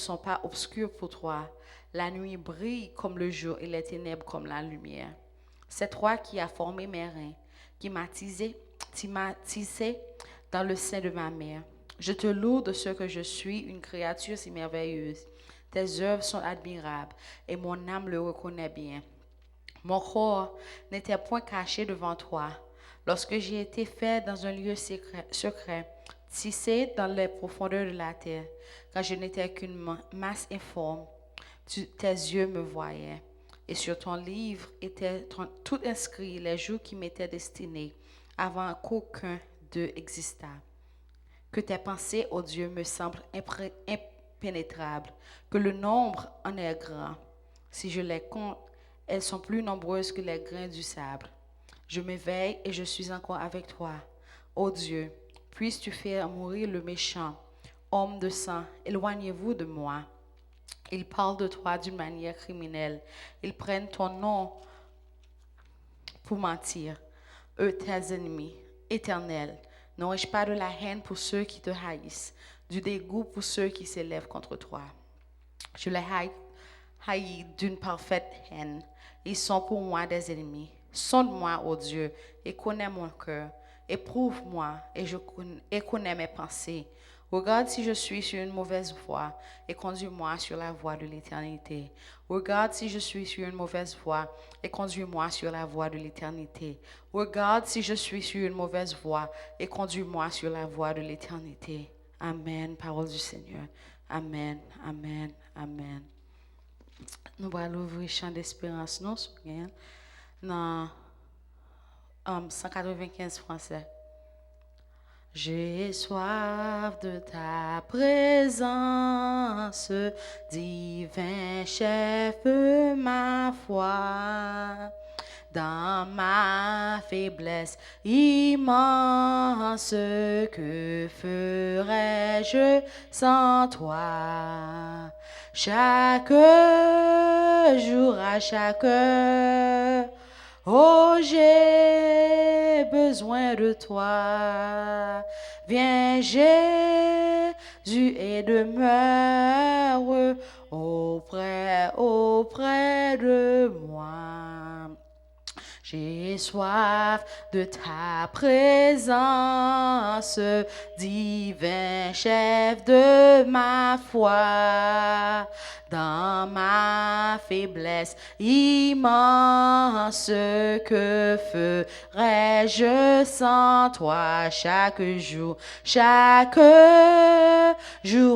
sont pas obscures pour toi. La nuit brille comme le jour et les ténèbres comme la lumière. C'est toi qui as formé mes reins, qui m'as tissé dans le sein de ma mère. Je te loue de ce que je suis, une créature si merveilleuse. Tes œuvres sont admirables et mon âme le reconnaît bien. Mon corps n'était point caché devant toi. Lorsque j'ai été fait dans un lieu secret, tissé dans les profondeurs de la terre, quand je n'étais qu'une masse informe, tes yeux me voyaient. Et sur ton livre étaient tout inscrits les jours qui m'étaient destinés, avant qu'aucun d'eux existât. Que tes pensées, ô Dieu, me semblent impénétrables, que le nombre en est grand. Si je les compte, elles sont plus nombreuses que les grains du sable. Je m'éveille et je suis encore avec toi. Ô Dieu, puisses-tu faire mourir le méchant, homme de sang, éloignez-vous de moi. Ils parlent de toi d'une manière criminelle. Ils prennent ton nom pour mentir. Eux, tes ennemis, éternels, n'aurais-je pas de la haine pour ceux qui te haïssent, du dégoût pour ceux qui s'élèvent contre toi? Je les haïs d'une parfaite haine. Ils sont pour moi des ennemis. Sonde-moi, ô Dieu, et connais mon cœur. Éprouve-moi et connais mes pensées. Regarde si je suis sur une mauvaise voie et conduis-moi sur la voie de l'éternité. Regarde si je suis sur une mauvaise voie et conduis-moi sur la voie de l'éternité. Regarde si je suis sur une mauvaise voie et conduis-moi sur la voie de l'éternité. Amen. Parole du Seigneur. Amen. Amen. Amen. Nous allons ouvrir chant d'espérance, non, dans 195 français. J'ai soif de ta présence, divin chef de ma foi. Dans ma faiblesse immense, que ferais-je sans toi? Chaque jour, à chaque heure, oh, j'ai besoin de toi. Viens, Jésus, et demeure auprès de moi. J'ai soif de ta présence, divin chef de ma foi. Dans ma faiblesse immense, que ferais-je sans toi? Chaque jour,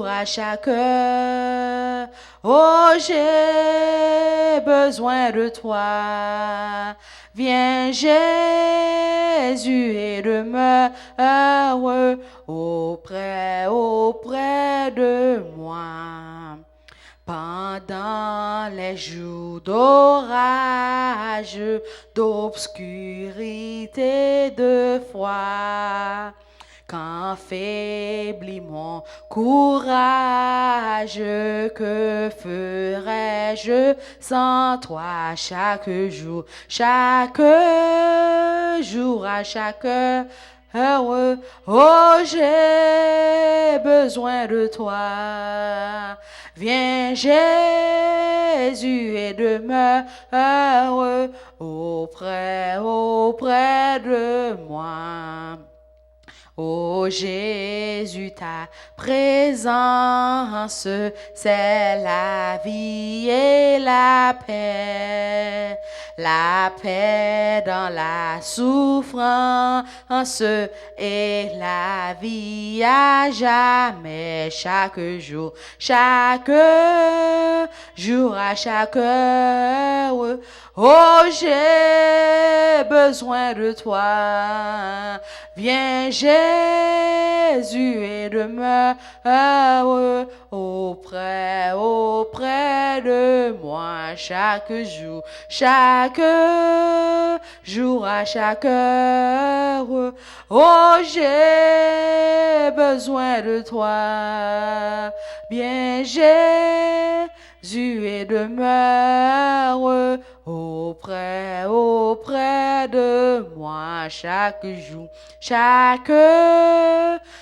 à chaque heure, oh, j'ai besoin de toi. Viens, Jésus, et demeure auprès de moi. Pendant les jours d'orage, d'obscurité, de froid, quand faiblit mon courage, que ferais-je sans toi? Chaque jour, à chaque heure, oh, j'ai besoin de toi. Viens, Jésus, et demeure auprès de moi. Ô Jésus, ta présence, c'est la vie et la paix dans la souffrance et la vie à jamais. Chaque jour, à chaque heure, oh, j'ai besoin de toi. Viens, Jésus, et demeure auprès de moi. Chaque jour, à chaque heure, oh, j'ai besoin de toi. Viens, Jésus, et demeure auprès de moi. Chaque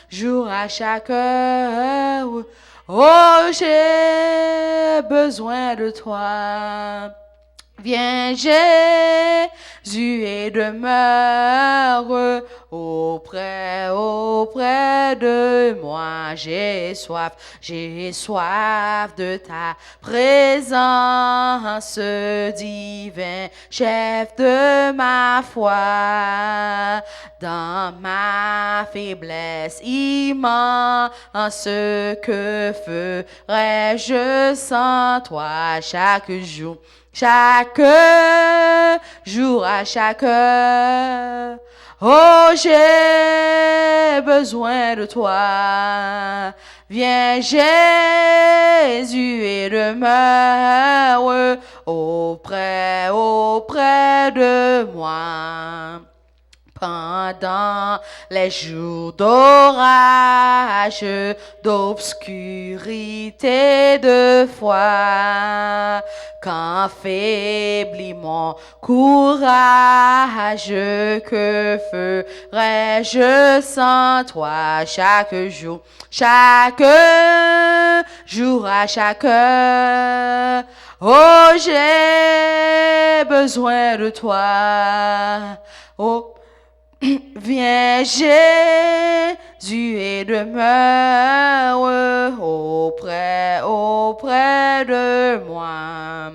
jour, à chaque heure, Oh, j'ai besoin de toi. Viens Jésus et demeure auprès de moi. J'ai soif de ta présence divine, chef de ma foi. Dans ma faiblesse immense, que ferais-je sans toi chaque jour à chaque heure. Oh, j'ai besoin de toi. Viens Jésus et demeure auprès de moi. Pendant les jours d'orage, d'obscurité, de foi, quand faiblit mon courage, que ferais-je sans toi chaque jour à chaque heure. Oh, j'ai besoin de toi. Oh, viens Jésus et demeure auprès de moi.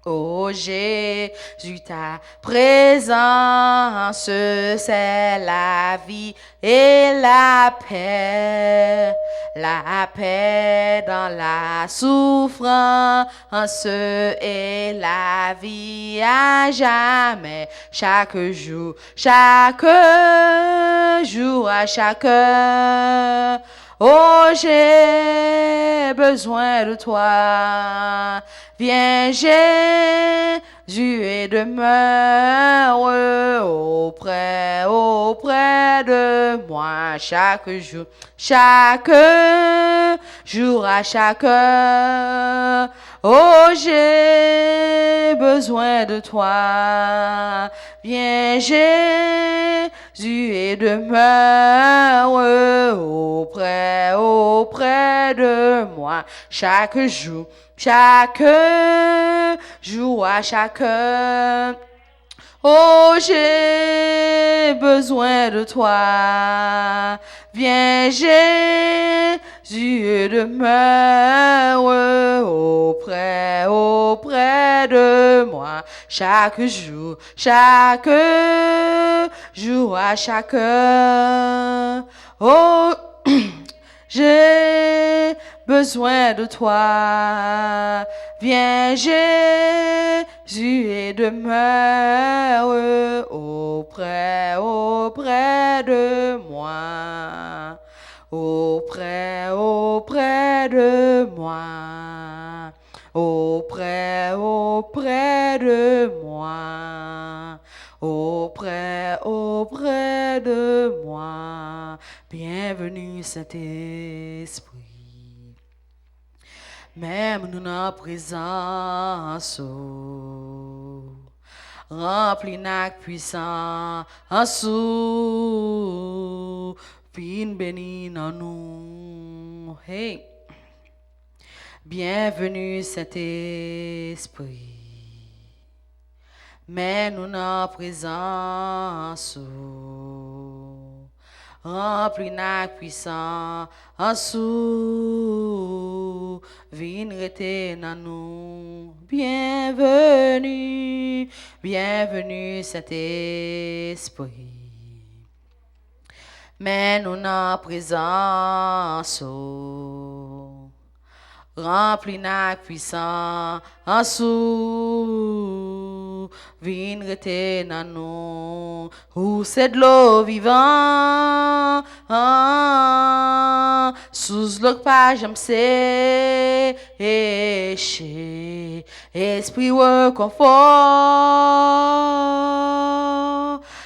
Oh Jésus, ta présence, c'est la vie et la paix dans la souffrance et la vie à jamais, chaque jour à chaque heure. Oh, j'ai besoin de toi. Viens Jésus et demeure auprès de moi chaque jour à chaque heure. Oh, j'ai besoin de toi. Viens Jésus et demeure auprès de moi chaque jour à chaque heure. Oh, j'ai besoin de toi. Viens Jésus et demeure auprès de moi chaque jour à chaque heure. Oh, j'ai besoin de toi. Viens Jésus et demeure auprès de moi. Auprès de moi. Auprès de moi. Auprès de moi. Bienvenue Saint-Esprit. Même nous en présence, rempli nak puissant, en sous, vin béni dans nous. Hey, bienvenue Saint-Esprit. Mais nous en présence, rempli nak puissant, en sous, vin rete nan nous. Bienvenue, bienvenue Saint-Esprit. Mais nous en présence, rempli nak puissant, en sous, vin rete nan nous. Ou c'est de l'eau vivant, sous l'eau pas j'aime sécher, esprit ou confort,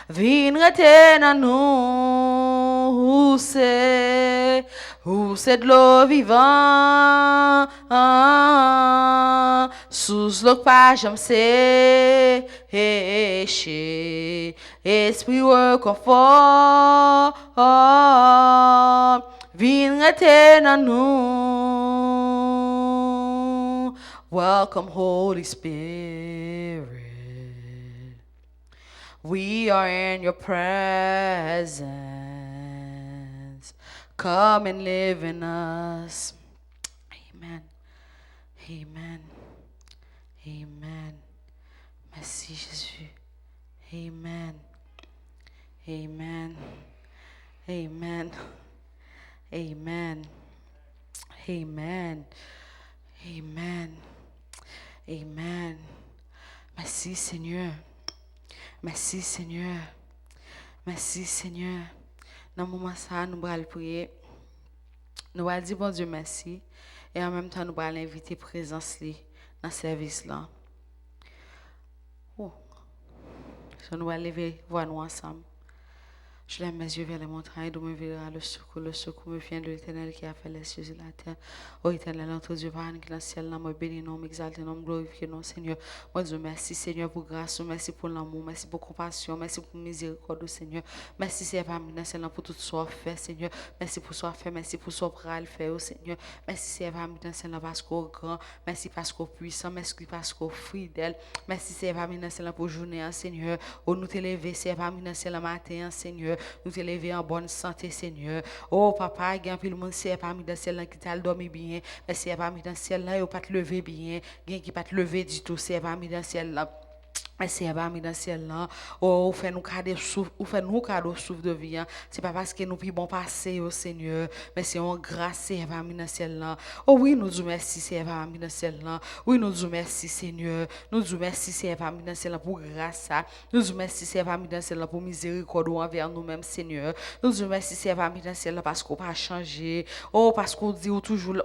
vin rete nan nous. Ou c'est de l'eau vivant, sous l'eau pas j'aime sécher, esprit ou confort, vin rete nan nous. Welcome, Holy Spirit. We are in your presence. Come and live in us. Amen. Amen. Amen. Merci Jésus. Amen. Amen. Amen. Amen. Amen. Amen. Amen. Merci Seigneur. Merci Seigneur. Merci Seigneur. Dans le moment ça, nous allons prier. Nous allons dire bon Dieu merci. Et en même temps, nous allons inviter présence dans le service là. Oh. So, nous allons lever voir nous ensemble. Je lève mes yeux vers les montagnes, d'où me viendra le secours. Le secours me vient de l'Éternel qui a fait les cieux et la terre. Ô Éternel, notre Dieu, par qui dans le ciel, nous bénissons, nous exaltons, nous glorifions, nous Seigneur. Moi, Dieu, merci Seigneur pour grâce, merci pour l'amour, merci pour compassion, merci pour miséricorde, Seigneur. Merci Seigneur pour tout ce que fait, Seigneur. Merci pour ce que fait, merci pour ce que fait, Seigneur. Merci Seigneur parce qu'on est grand, merci parce qu'on est puissant, merci parce qu'on est fidèle. Merci Seigneur pour journée, Seigneur. Ô nous t'élever, Seigneur, matin, Seigneur. Nous te lever en bonne santé, Seigneur. Oh, papa, il y a un peu de monde, c'est parmi dans le ciel qui t'a dormi bien. Mais c'est parmi dans le ciel là, il pas te lever bien. Il y a qui pas te lever du tout, c'est parmi dans le ciel là. Merci à dans le ciel là. Oh, fait nous cadeau souffle, ou fait nous cadeau souffle de vie. C'est pas parce que nous puis bon passer au Seigneur, mais c'est en grâce c'est dans le ciel là. Oh oui, nous disons merci c'est dans le ciel là. Oui, nous disons merci Seigneur. Nous disons merci c'est dans le ciel là pour grâce ça. Nous disons merci c'est dans le ciel là pour miséricorde envers nous-mêmes Seigneur. Nous disons merci c'est dans le ciel là parce qu'on pas changé. Oh, parce qu'on dit toujours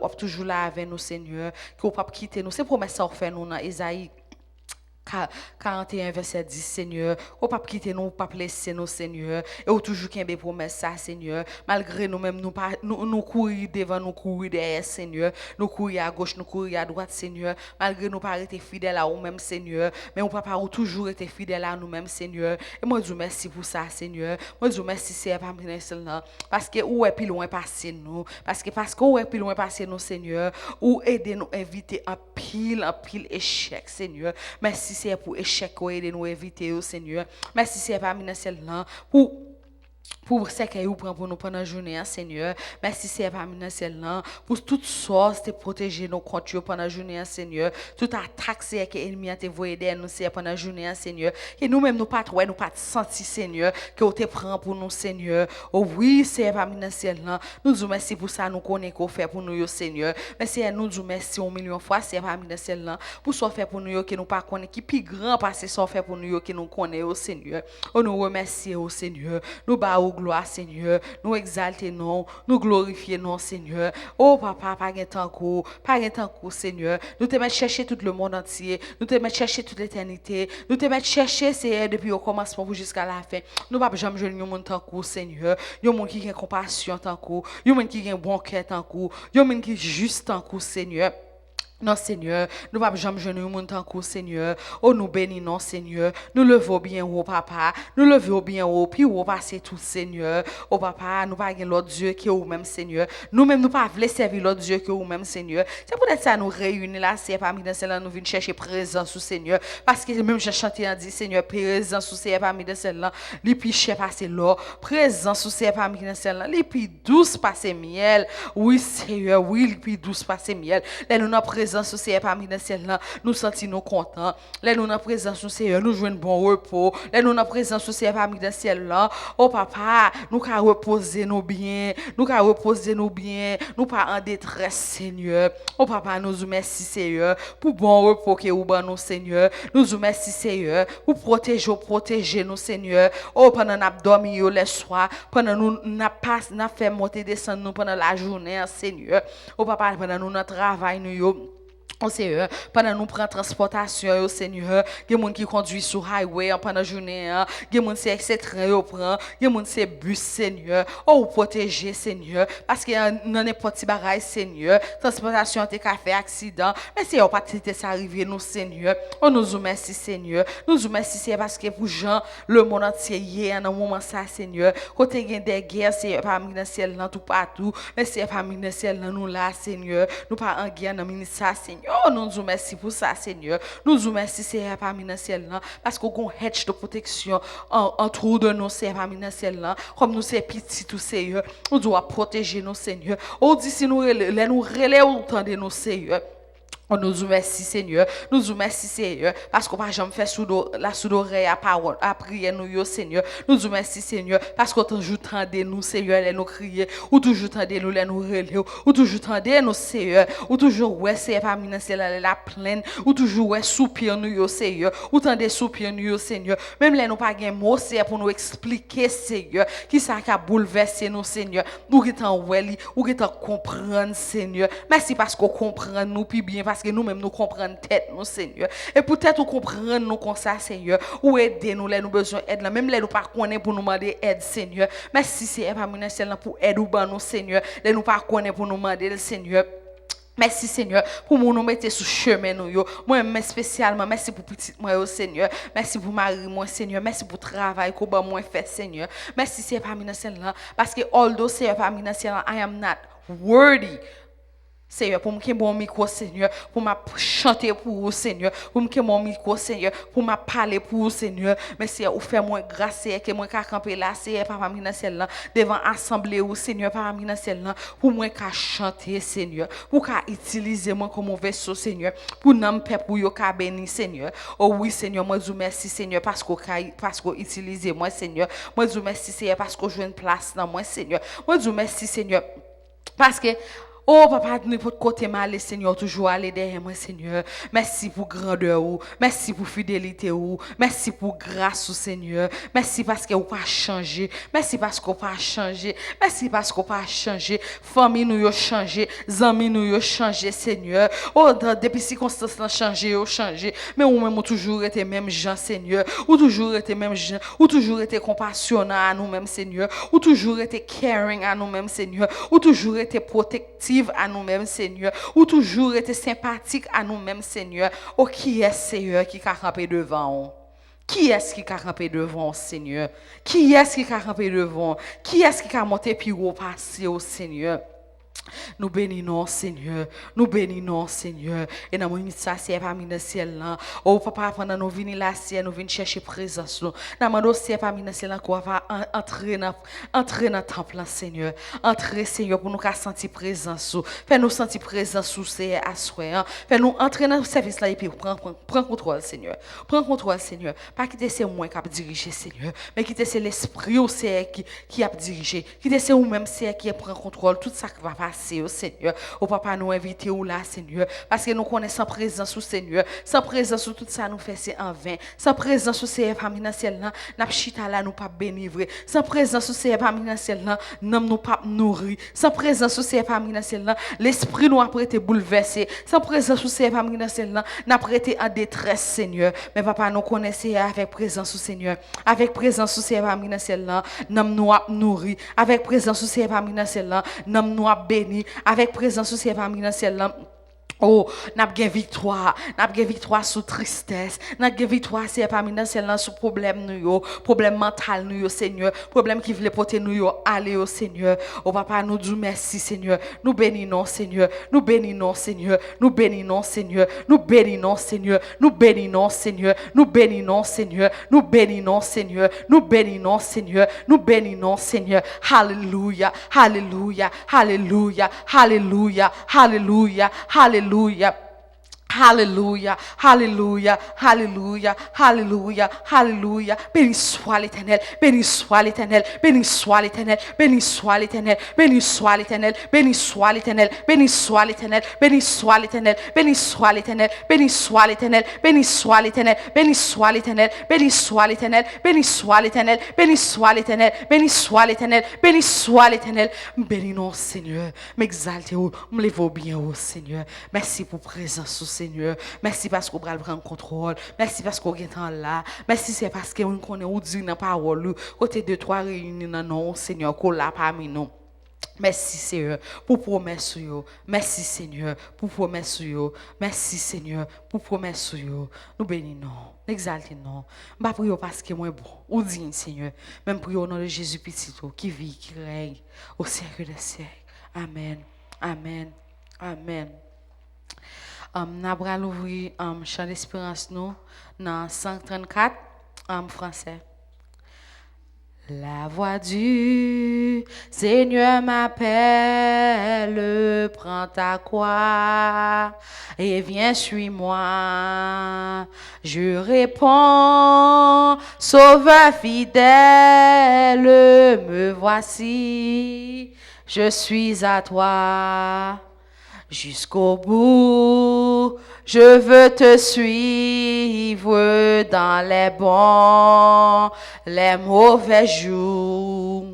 là avec nous Seigneur, qu'on pas quitter nous. C'est promesse ça fait nous dans Ésaïe 41 verset 10 Seigneur, ou pas quitter nous, pas laisser nous Seigneur, et ou toujours qu'il y a des promesses ça Seigneur, malgré nous-mêmes nous courir devant, nous courir derrière Seigneur, nous courir à gauche, nous courir à droite Seigneur, malgré nous pas être fidèles à nous-mêmes Seigneur, mais on papa ou toujours été fidèles à nous-mêmes Seigneur, et moi je vous merci pour ça Seigneur, moi je vous merci c'est pas maintenant parce que où est plus loin passer nous, parce que où est plus loin passer nous Seigneur, ou aider nous éviter un pile échec Seigneur. Merci c'est pour échec de nous éviter au Seigneur. Merci c'est parmi nous celle-là pour ce que vous prenez pour nous pendant la journée, Seigneur. Merci, Seigneur, parmi nous, celle-là. Pour toute sorte de protéger nos comptes pendant la journée, Seigneur. Toute attaque, Seigneur, que l'ennemi a envoyé de nous, Seigneur, pendant la journée, Seigneur. Et nous-mêmes, nous pas senti, Seigneur, que vous te prend pour nous, Seigneur. Oh oui, Seigneur, parmi nous, celle-là. Nous disons merci pour ça, nous connaissons qu'on fait pour nous, Seigneur. Mais Seigneur, nous disons merci 1 million de fois, Seigneur, parmi nous, celle-là. Pour ce fait pour nous, que nous pas connaissons, qui plus grand, parce que ce fait pour nous, que nous connaissons, Seigneur. Oh, nous remercions, Seigneur. Nous bas gloire Seigneur, nous exaltons, nous glorifions Seigneur. Oh papa, pas de temps Seigneur. Nous te mettons chercher tout le monde entier, nous te mettons chercher toute l'éternité, nous te mettons chercher Seigneur depuis le commencement jusqu'à la fin. Nous pas jamais jeune un monde tant que Seigneur, un monde qui a compassion tant que, un monde qui a bon cœur tant que, un monde qui est juste tant que Seigneur. Non, Seigneur, nous ne pouvons jamais jeûner au monde en cours, Seigneur. Oh, nous bénissons, Seigneur. Nous levons bien haut, papa. Nous levons bien haut, puis haut passer tout, Seigneur. Oh, papa, nous pas l'autre Dieu qui est au même, Seigneur. Nous-mêmes, nous pas voulons servir l'autre Dieu qui est au même, Seigneur. C'est peut-être ça nous réunir là, c'est parmi nous, celle-là, nous venons chercher présence au Seigneur. Parce que même j'ai chanté en dit, Seigneur, présence au Seigneur parmi nous, celle-là. Les plus chers passer l'eau. Présence au Seigneur parmi nous, celle-là. Les plus douces passer miel. Oui, Seigneur, oui, les plus douces passer miel. Là, nous avons présence au Seigneur parmi nous ciel là, nous sentons nous contents. Là nous en présence au Seigneur, nous jouons un bon repos. Là nous en présence au Seigneur parmi nous ciel là. Oh papa, nous ca reposer nous bien, nous ca reposer nous bien, nous pas en détresse Seigneur. Oh papa, nous vous merci Seigneur pour bon repos que vous ban nous Seigneur. Nous vous merci Seigneur pour protéger nous Seigneur. Oh pendant n'a dormi le soir, pendant nous n'a fait monter descendre nous pendant la journée Seigneur. Oh papa, pendant nous notre travail nous oh Seigneur, pendant nous prendre transportation, oh Seigneur, il y a des gens qui conduisent sur highway pendant la journée, il y a des gens qui train au prend, il y a des gens qui bus Seigneur, oh protéger Seigneur, parce que dans n'importe quel bagage Seigneur, transportation t'es qu'à faire accident, mais si on pas ça arriver nous Seigneur, oh nous vous merci Seigneur, nous vous merci Seigneur parce que pour Jean le monde entier hier dans moment ça Seigneur, côté gain des guerres c'est parmi dans ciel là tout partout, mais c'est parmi dans ciel là nous là Seigneur, nous pas en guerre dans ministère Seigneur. Seigneur. Oh, nous disons merci pour ça, Seigneur. Nous disons merci, Seigneur, parmi dans le ciel, là, parce qu'on a un hedge de protection autour de nous, Seigneur, parmi dans le ciel, là. Comme nous, c'est petit, tout, Seigneur. Nous devons protéger nos Seigneur. Oh, dit si nous relais autant de nos Seigneur. On nous dit merci Seigneur, nous disons merci Seigneur, parce qu'on n'a jamais fait la sous l'oreille à parole, à prier nous yo Seigneur. Nous disons merci Seigneur, parce qu'on toujours tendez nous Seigneur, les nous crier, ou toujours tendez nous les nous relever, ou toujours tendez nous Seigneur, ou toujours ouais Seigneur parmi nous c'est la plaine, ou toujours ouais soupir nous yo Seigneur, ou tendez soupir nous yo Seigneur. Même les nous pas gain mot Seigneur pour nous expliquer Seigneur, qui ça qui a bouleversé nous Seigneur, ou qui t'en ouais, ou qui t'en comprendre Seigneur. Merci parce qu'on comprend nous puis bien parce que nous-mêmes nous comprenons tête nous Seigneur et peut-être nous comprendre nous comme ça Seigneur ou aider nous les nous besoin aide là même les nous pas connaître pour nous demander aide Seigneur merci Seigneur parmi nous c'est là pour aide ou ban nous Seigneur les nous pas connaître pour nous demander le Seigneur. Merci Seigneur pour nous mettre sur chemin nous yo. Moi mais spécialement merci pour petite moi au Seigneur. Merci pour Marie moi Seigneur. Merci pour travail que moi fait Seigneur. Merci Seigneur parmi nous c'est là parce que although Seigneur parmi nous c'est là I am not worthy Seigneur, pour me bon micro, Seigneur, pour me chanter pour vous, Seigneur, pour me mon micro, Seigneur, pour me parler pour vous, Seigneur. Mais Seigneur, vous faites moi grâce, Seigneur, que moi qu'à camper là, Seigneur, par mi dans celle là, devant assemblée ou Seigneur, par mi dans celle là, pour moi qu'à chanter, Seigneur, pour qu'à utiliser moi comme un vaisseau, Seigneur, pour nous faire pour yo qu'à bénir, Seigneur. Oh oui, Seigneur, moi je vous remercie, Seigneur, parce que utilisez moi, Seigneur. Moi je vous remercie, Seigneur, parce que je joue une place dans moi, Seigneur. Moi je vous remercie, Seigneur, parce que oh, papa, n'importe côté mal, Seigneur, toujours aller derrière moi, Seigneur. Merci pour grandeur, merci pour fidélité, merci pour grâce, Seigneur. Merci parce que vous pas changé. Merci parce que vous pas changé. Merci parce que vous pas changé. Famille nous a changé, amis nous a changé, Seigneur. Oh, depuis circonstances ont changé, changé. Mais vous même toujours été même gens, Seigneur. Ou toujours été même gens, ou toujours été compassionné à nous-mêmes, Seigneur. Ou toujours été caring à nous-mêmes, Seigneur. Ou toujours été protectif à nous-mêmes, Seigneur, ou toujours été sympathique à nous-mêmes, Seigneur. Oh, qui est Seigneur qui a campé devant? Qui est-ce qui a campé devant, Seigneur? Qui est-ce qui a campé devant? Qui est-ce qui a monté puis repassé au Seigneur? Nous bénissons, Seigneur. Nous bénissons, Seigneur. Et dans mon ça, c'est parmi le ciel là. Oh, papa, pendant nous venons là, nous venons chercher présence. Nous demandons, c'est parmi le ciel là, qu'on va entrer dans le temple, Seigneur. Entrer, Seigneur, pour nous sentir présence. Fais-nous sentir présence, c'est à soi. Fais-nous entrer dans le service là et puis prends contrôle, Seigneur. Prends contrôle, Seigneur. Pas quitter c'est moi qui a dirigé, Seigneur. Mais quitter c'est l'esprit qui a dirigé. Quitter c'est vous-même, c'est qui prend contrôle. Tout ça qui va passer, au Seigneur. Au papa, nous inviter ou là, Seigneur. Parce que nous connaissons présence au Seigneur. Sans présence, tout ça nous fait, c'est en vain. Sans présence, c'est parmi dans ciel là. N'a chita là, nous pas bénivrer. Sans présence, c'est parmi dans ciel là. Nous pas nourrir. Sans présence, c'est parmi dans ciel là. L'esprit nous a prêté bouleversé. Sans présence, c'est parmi dans ciel là. N'a prêté en détresse, Seigneur. Mais papa, nous connaissons avec présence au Seigneur. Avec présence, c'est parmi dans ciel là. Nous a nourrir. Avec présence, c'est parmi dans ciel là. Nous a béni. Avec présence, c'est parmi dans ciel là. Oh, n'a pas victoire sous tristesse, n'a pas victoire c'est parmi dans celle là sous problème nous problème mental nous Seigneur, problème qui voulait porter nous aller au Seigneur. Oh papa, nous disons merci Seigneur. Nous bénissons Seigneur. Nous bénissons Seigneur. Nous bénissons Seigneur. Nous bénissons Seigneur. Nous bénissons Seigneur. Nous bénissons Seigneur. Nous bénissons Seigneur. Nous bénissons Seigneur. Nous bénissons Seigneur. Alléluia. Alléluia. Alléluia. Alléluia. Alléluia. Alléluia. Hallelujah, hallelujah, hallelujah, hallelujah, hallelujah. Béni soit l'Éternel, béni soit l'Éternel, béni soit l'Éternel, béni soit l'Éternel, béni soit l'Éternel, béni soit l'Éternel, béni soit l'Éternel, béni soit l'Éternel, béni soit l'Éternel, béni soit l'Éternel, béni soit l'Éternel, béni soit l'Éternel, béni soit l'Éternel, béni soit l'Éternel, béni soit l'Éternel, béni soit l'Éternel, béni soit l'Éternel. Bénis non Seigneur, m'exaltez-vous, me lève bien au Seigneur. Merci pour présence Seigneur. Merci parce qu'on va prendre contrôle. Merci parce qu'on est là. Merci c'est parce qu'on connaît ou dit dans la parole. Côté de trois réunis dans non Seigneur qu'on l'a parmi nous. Merci Seigneur pour promesse yo. Merci Seigneur pour promesse yo. Merci Seigneur pour promesse yo. Nous bénissons, exaltons. Pas prions parce que moi bon ou digne Seigneur. Même prions au nom de Jésus petit qui vit, qui règne au siècle des siècles. Amen. Amen. Amen. N'a pas l'ouvrir Chant d'espérance nous dans 134 français. La voix du Seigneur m'appelle, prends ta croix et viens, suis-moi. Je réponds, Sauveur fidèle, me voici, je suis à toi. Jusqu'au bout, je veux te suivre dans les bons, les mauvais jours.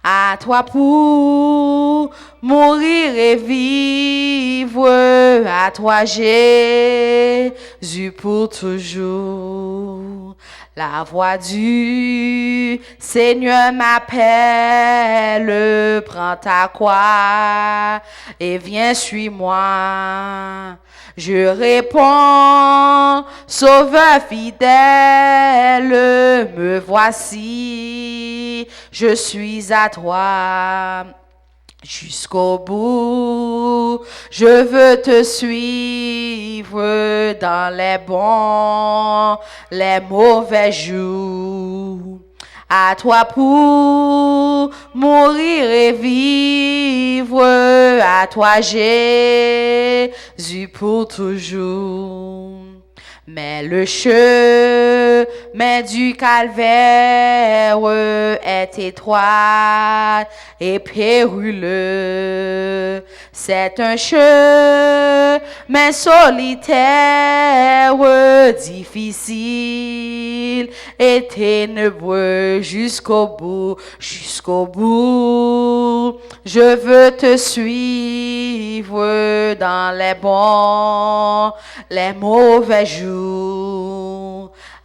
À toi pour mourir et vivre, à toi Jésus pour toujours. La voix du Seigneur m'appelle, prends ta croix et viens, suis-moi. Je réponds, Sauveur fidèle, me voici, je suis à toi. Jusqu'au bout, je veux te suivre dans les bons, les mauvais jours. À toi pour mourir et vivre, à toi Jésus pour toujours. Mais le chemin du calvaire est étroit et périlleux. C'est un chemin solitaire, difficile et ténébreux jusqu'au bout, jusqu'au bout. Je veux te suivre dans les bons, les mauvais jours.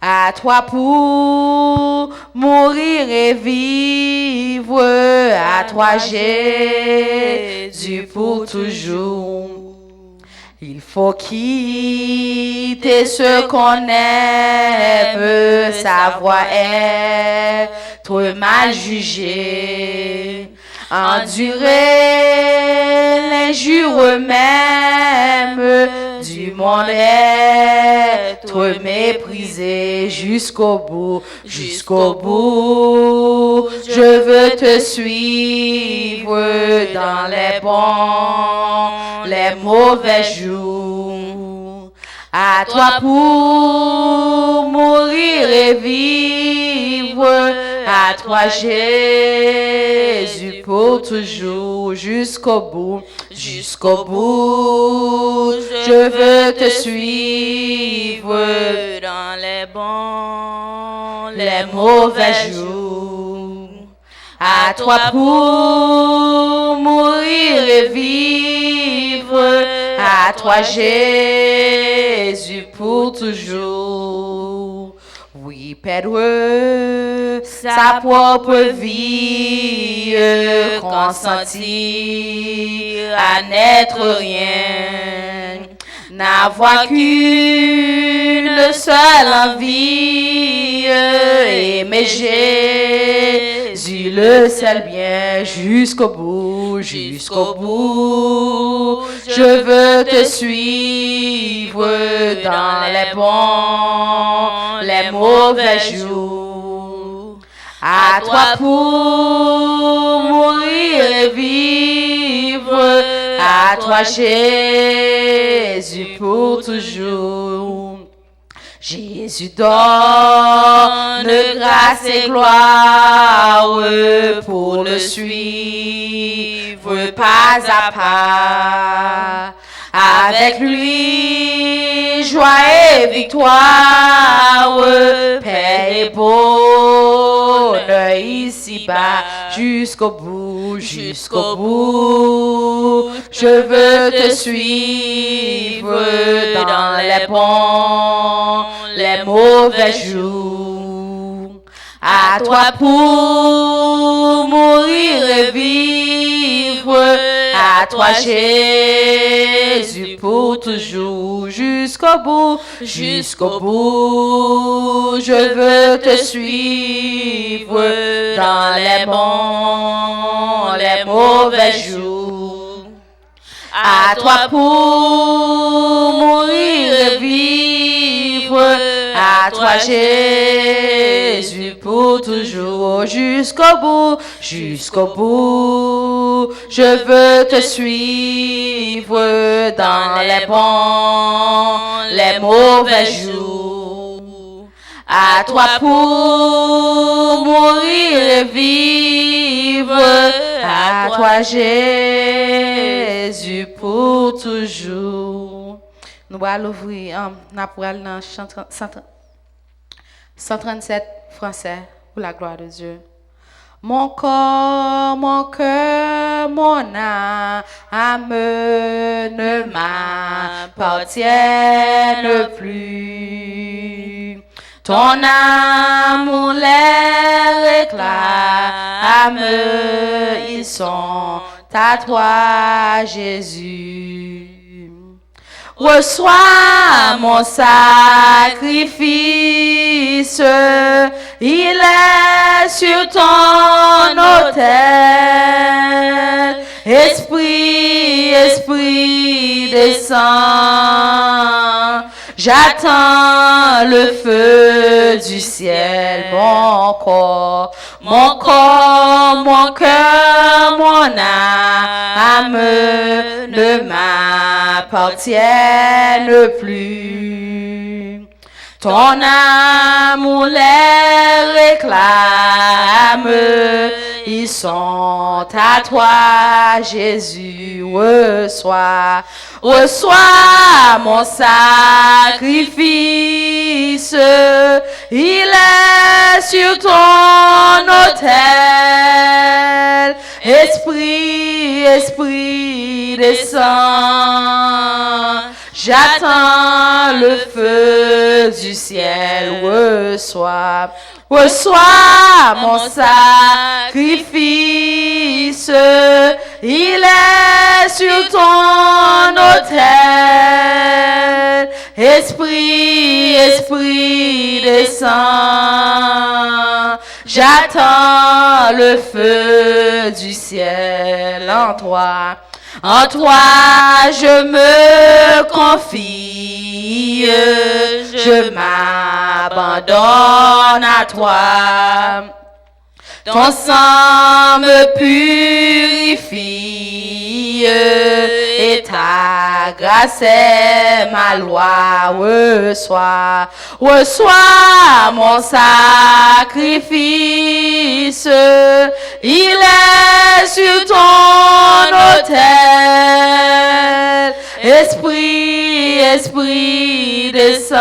À toi pour mourir et vivre, à toi Jésus pour toujours. Il faut quitter ce qu'on aime, savoir être mal jugé, endurer l'injure même du monde, être méprisé jusqu'au bout, jusqu'au bout. Je veux te suivre dans les bons, les mauvais jours. À toi pour mourir et vivre, à toi Jésus pour toujours, jusqu'au bout, jusqu'au bout. Je veux te suivre dans les bons, les mauvais jours. À toi pour mourir et vivre, à toi Jésus pour toujours. Oui, perdre sa propre vie, consentir à n'être rien, n'avoir qu'une seule envie, aimer Jésus le seul bien jusqu'au bout, jusqu'au bout. Je veux te suivre dans les bons, les mauvais jours. À toi pour mourir et vivre, à toi Jésus pour toujours. Jésus donne grâce et gloire pour le suivre pas à pas. Avec lui, joie et victoire, paix et bonheur ici-bas, jusqu'au bout, jusqu'au bout. Je veux te suivre dans les bons, les mauvais jours. À toi pour mourir et vivre, à toi Jésus pour toujours, jusqu'au bout, jusqu'au bout. Je veux te suivre dans les bons, les mauvais jours. À toi pour mourir et vivre. À toi Jésus pour toujours. Jusqu'au bout, jusqu'au bout. Je veux te suivre dans les bons, les mauvais jours. À toi pour mourir et vivre. À toi Jésus pour toujours. Nous allons ouvrir, nous allons dans 137 français pour la gloire de Dieu. Mon corps, mon cœur, mon âme ne m'appartiennent plus. Ton amour les réclame, ils sont à toi, Jésus. Reçois mon sacrifice, il est sur ton autel. Esprit, Esprit, descends. J'attends le feu du ciel, mon corps, mon cœur, mon âme ne m'appartiennent plus. Ton amour les réclame, ils sont à toi, Jésus. Reçois mon sacrifice, il est sur ton autel. Esprit, Esprit, descends. J'attends le feu du ciel. Reçois mon sacrifice, il est sur ton autel. Esprit, Esprit, descends. J'attends le feu du ciel en toi. En toi je me confie, je m'abandonne à toi. Ton sang me purifie et ta grâce est ma loi. Reçois mon sacrifice, il est sur ton autel. Esprit, Esprit, descends.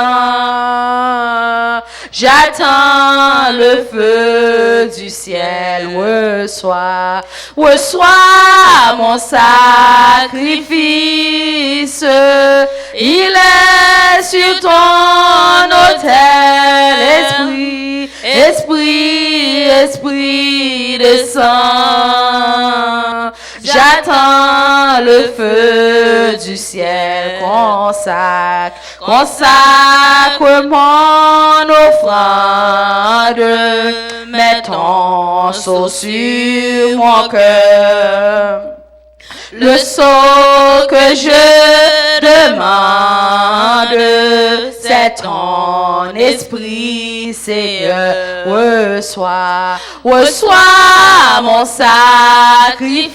J'attends le feu du ciel. Reçois mon sacrifice, il est sur ton autel. Esprit, Esprit, Esprit, descends. J'attends le feu du ciel. Consacre mon offrande, mets ton sceau sur mon cœur. Le sceau que je demande, c'est ton esprit, Seigneur. Reçois mon sacrifice,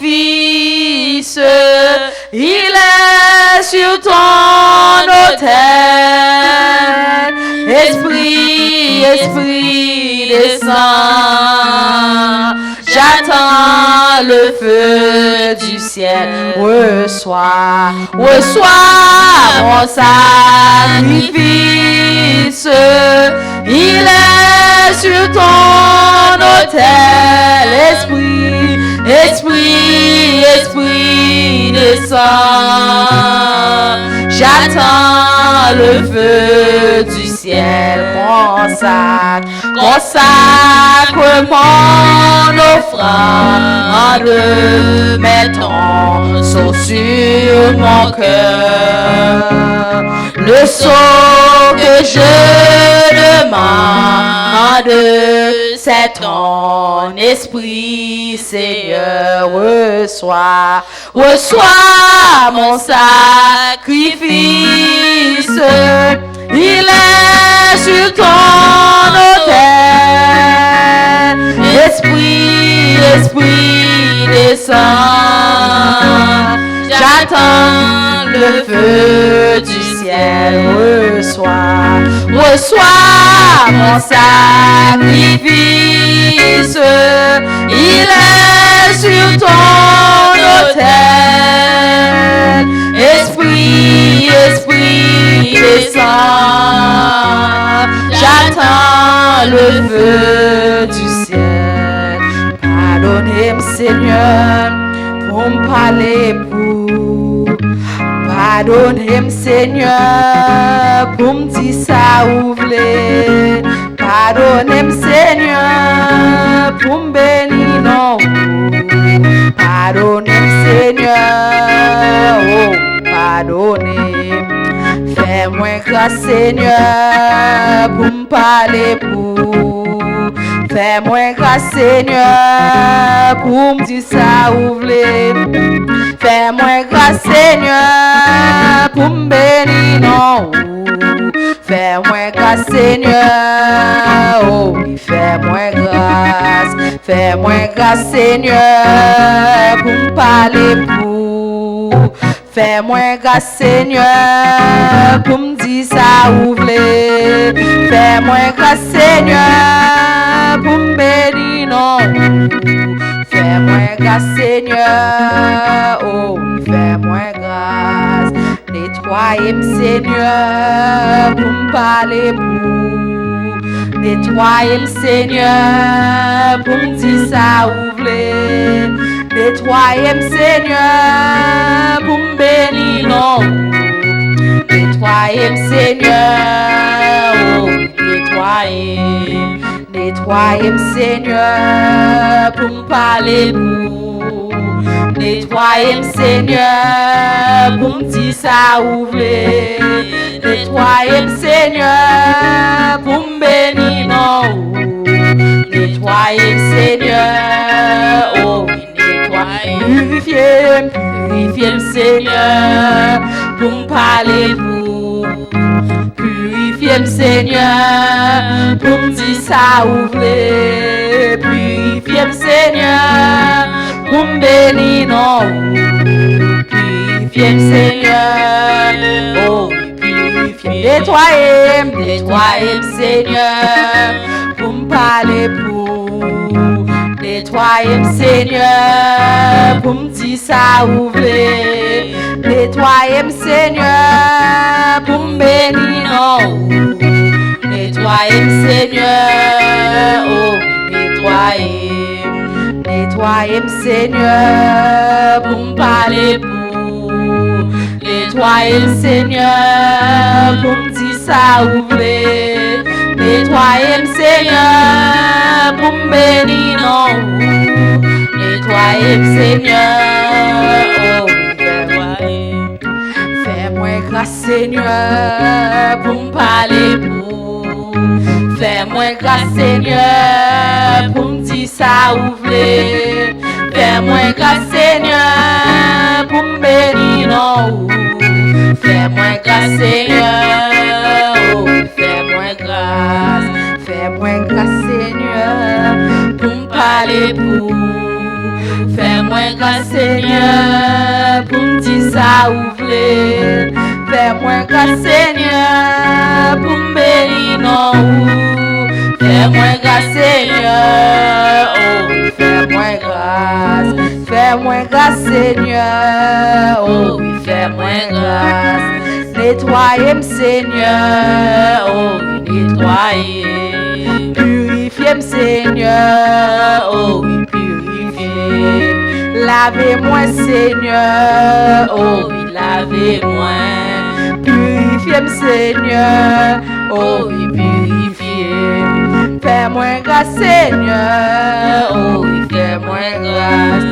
il est sur ton autel. Esprit, Esprit, descends. J'attends le feu du ciel. Reçois mon sacrifice, il est sur ton autel. Esprit, Esprit, Esprit, descends. J'attends le feu du ciel. Consacre mon offrande, mets ton sceau sur mon cœur. Le sceau que je demande, c'est ton esprit, Seigneur. Reçois, reçois mon sacrifice. Il est sur ton autel. Esprit, esprit, descend. J'attends le feu du ciel. Reçois, reçois mon sacrifice. Il est sur ton autel. Esprit, esprit, descend. J'attends le feu du ciel. Pardonnez-moi, Seigneur, pour me parler pour. Pardonnez-moi, Seigneur, pour me dire ça ou v'lez. Pardonnez-moi, Seigneur, pour me bénir non. Pardonnez-moi, Seigneur, oh, pardonnez. Fais-moi grâce, Seigneur, pour me parler pour. Fais-moi grâce, Seigneur, pour me dire ça ou v'lez. Fais-moi grâce, Seigneur, pour me bénir non. Fais-moi grâce, Seigneur, oh oui, fais-moi grâce. Fais-moi grâce, Seigneur, pour me parler pour. Fais-moi grâce, Seigneur, pour me dire ça ou v'lez. Fais-moi grâce, Seigneur, pour me bénir non. Fais-moi grâce, Seigneur, oh oui, fais-moi grâce. Nettoyez-moi, Seigneur, pour me parler pour. Nettoyez-moi, Seigneur, pour me dire ça ou v'lez. Nettoyez-moi, Seigneur, pour me bénir non. Nettoyez-moi, Seigneur, oh, nettoyez. Nettoyez-moi, Seigneur, pour me parler pour. Nettoyez-moi, Seigneur, pour me dire ça ou v'lez. Nettoyez-moi, Seigneur, pour me bénir non. Nettoyez-moi, Seigneur, oh oui, nettoyez. Purifiez-moi, purifiez-moi, Seigneur, pour me parler pour. Purifiez-moi, Seigneur, pour me dire ça ou v'lez. Purifiez-moi, Seigneur, pour me bénir non. Purifiez-moi, Seigneur, oh purifiez-moi. Nettoyez-moi, nettoyez-moi, Seigneur, pour me parler pour. Nettoyez-moi, Seigneur, pour me dire ça ou v'lez. Nettoyez-moi, Seigneur, pour me bénir non. Nettoyez-moi, Seigneur, oh nettoyez. Nettoyez-moi, Seigneur, pour me parler pour. Nettoyez-moi, Seigneur, pour me dire ça ou v'lez. Nettoyez-moi, Seigneur, pour me bénir non. Nettoyez-moi, Seigneur, oh nettoyez. Fais-moi grâce, Seigneur, pour me parler pour. Fais-moi grâce, Seigneur, pour me dire ça ou v'lez. Fais-moi grâce, Seigneur, pour me bénir non. Fais-moi grâce, Seigneur, oh, fais-moi grâce. Fais-moi grâce, Seigneur, pour me parler pour. Fais-moi grâce, Seigneur, pour me dire ça ou v'lez. Fais-moi grâce, Seigneur, pour me bénir non. Fais-moi grâce, Seigneur, oh, fais-moi grâce. Fais-moi grâce, Seigneur, oh oui, fais-moi grâce. Nettoyez-moi, Seigneur, oh oui, nettoyez. Purifiez-moi, Seigneur, oh oui, purifiez. Lavez-moi, Seigneur, oh oui, lavez-moi. Purifiez-moi, Seigneur, oh oui, purifiez. Fais-moi grâce, Seigneur, oh oui, fais-moi grâce.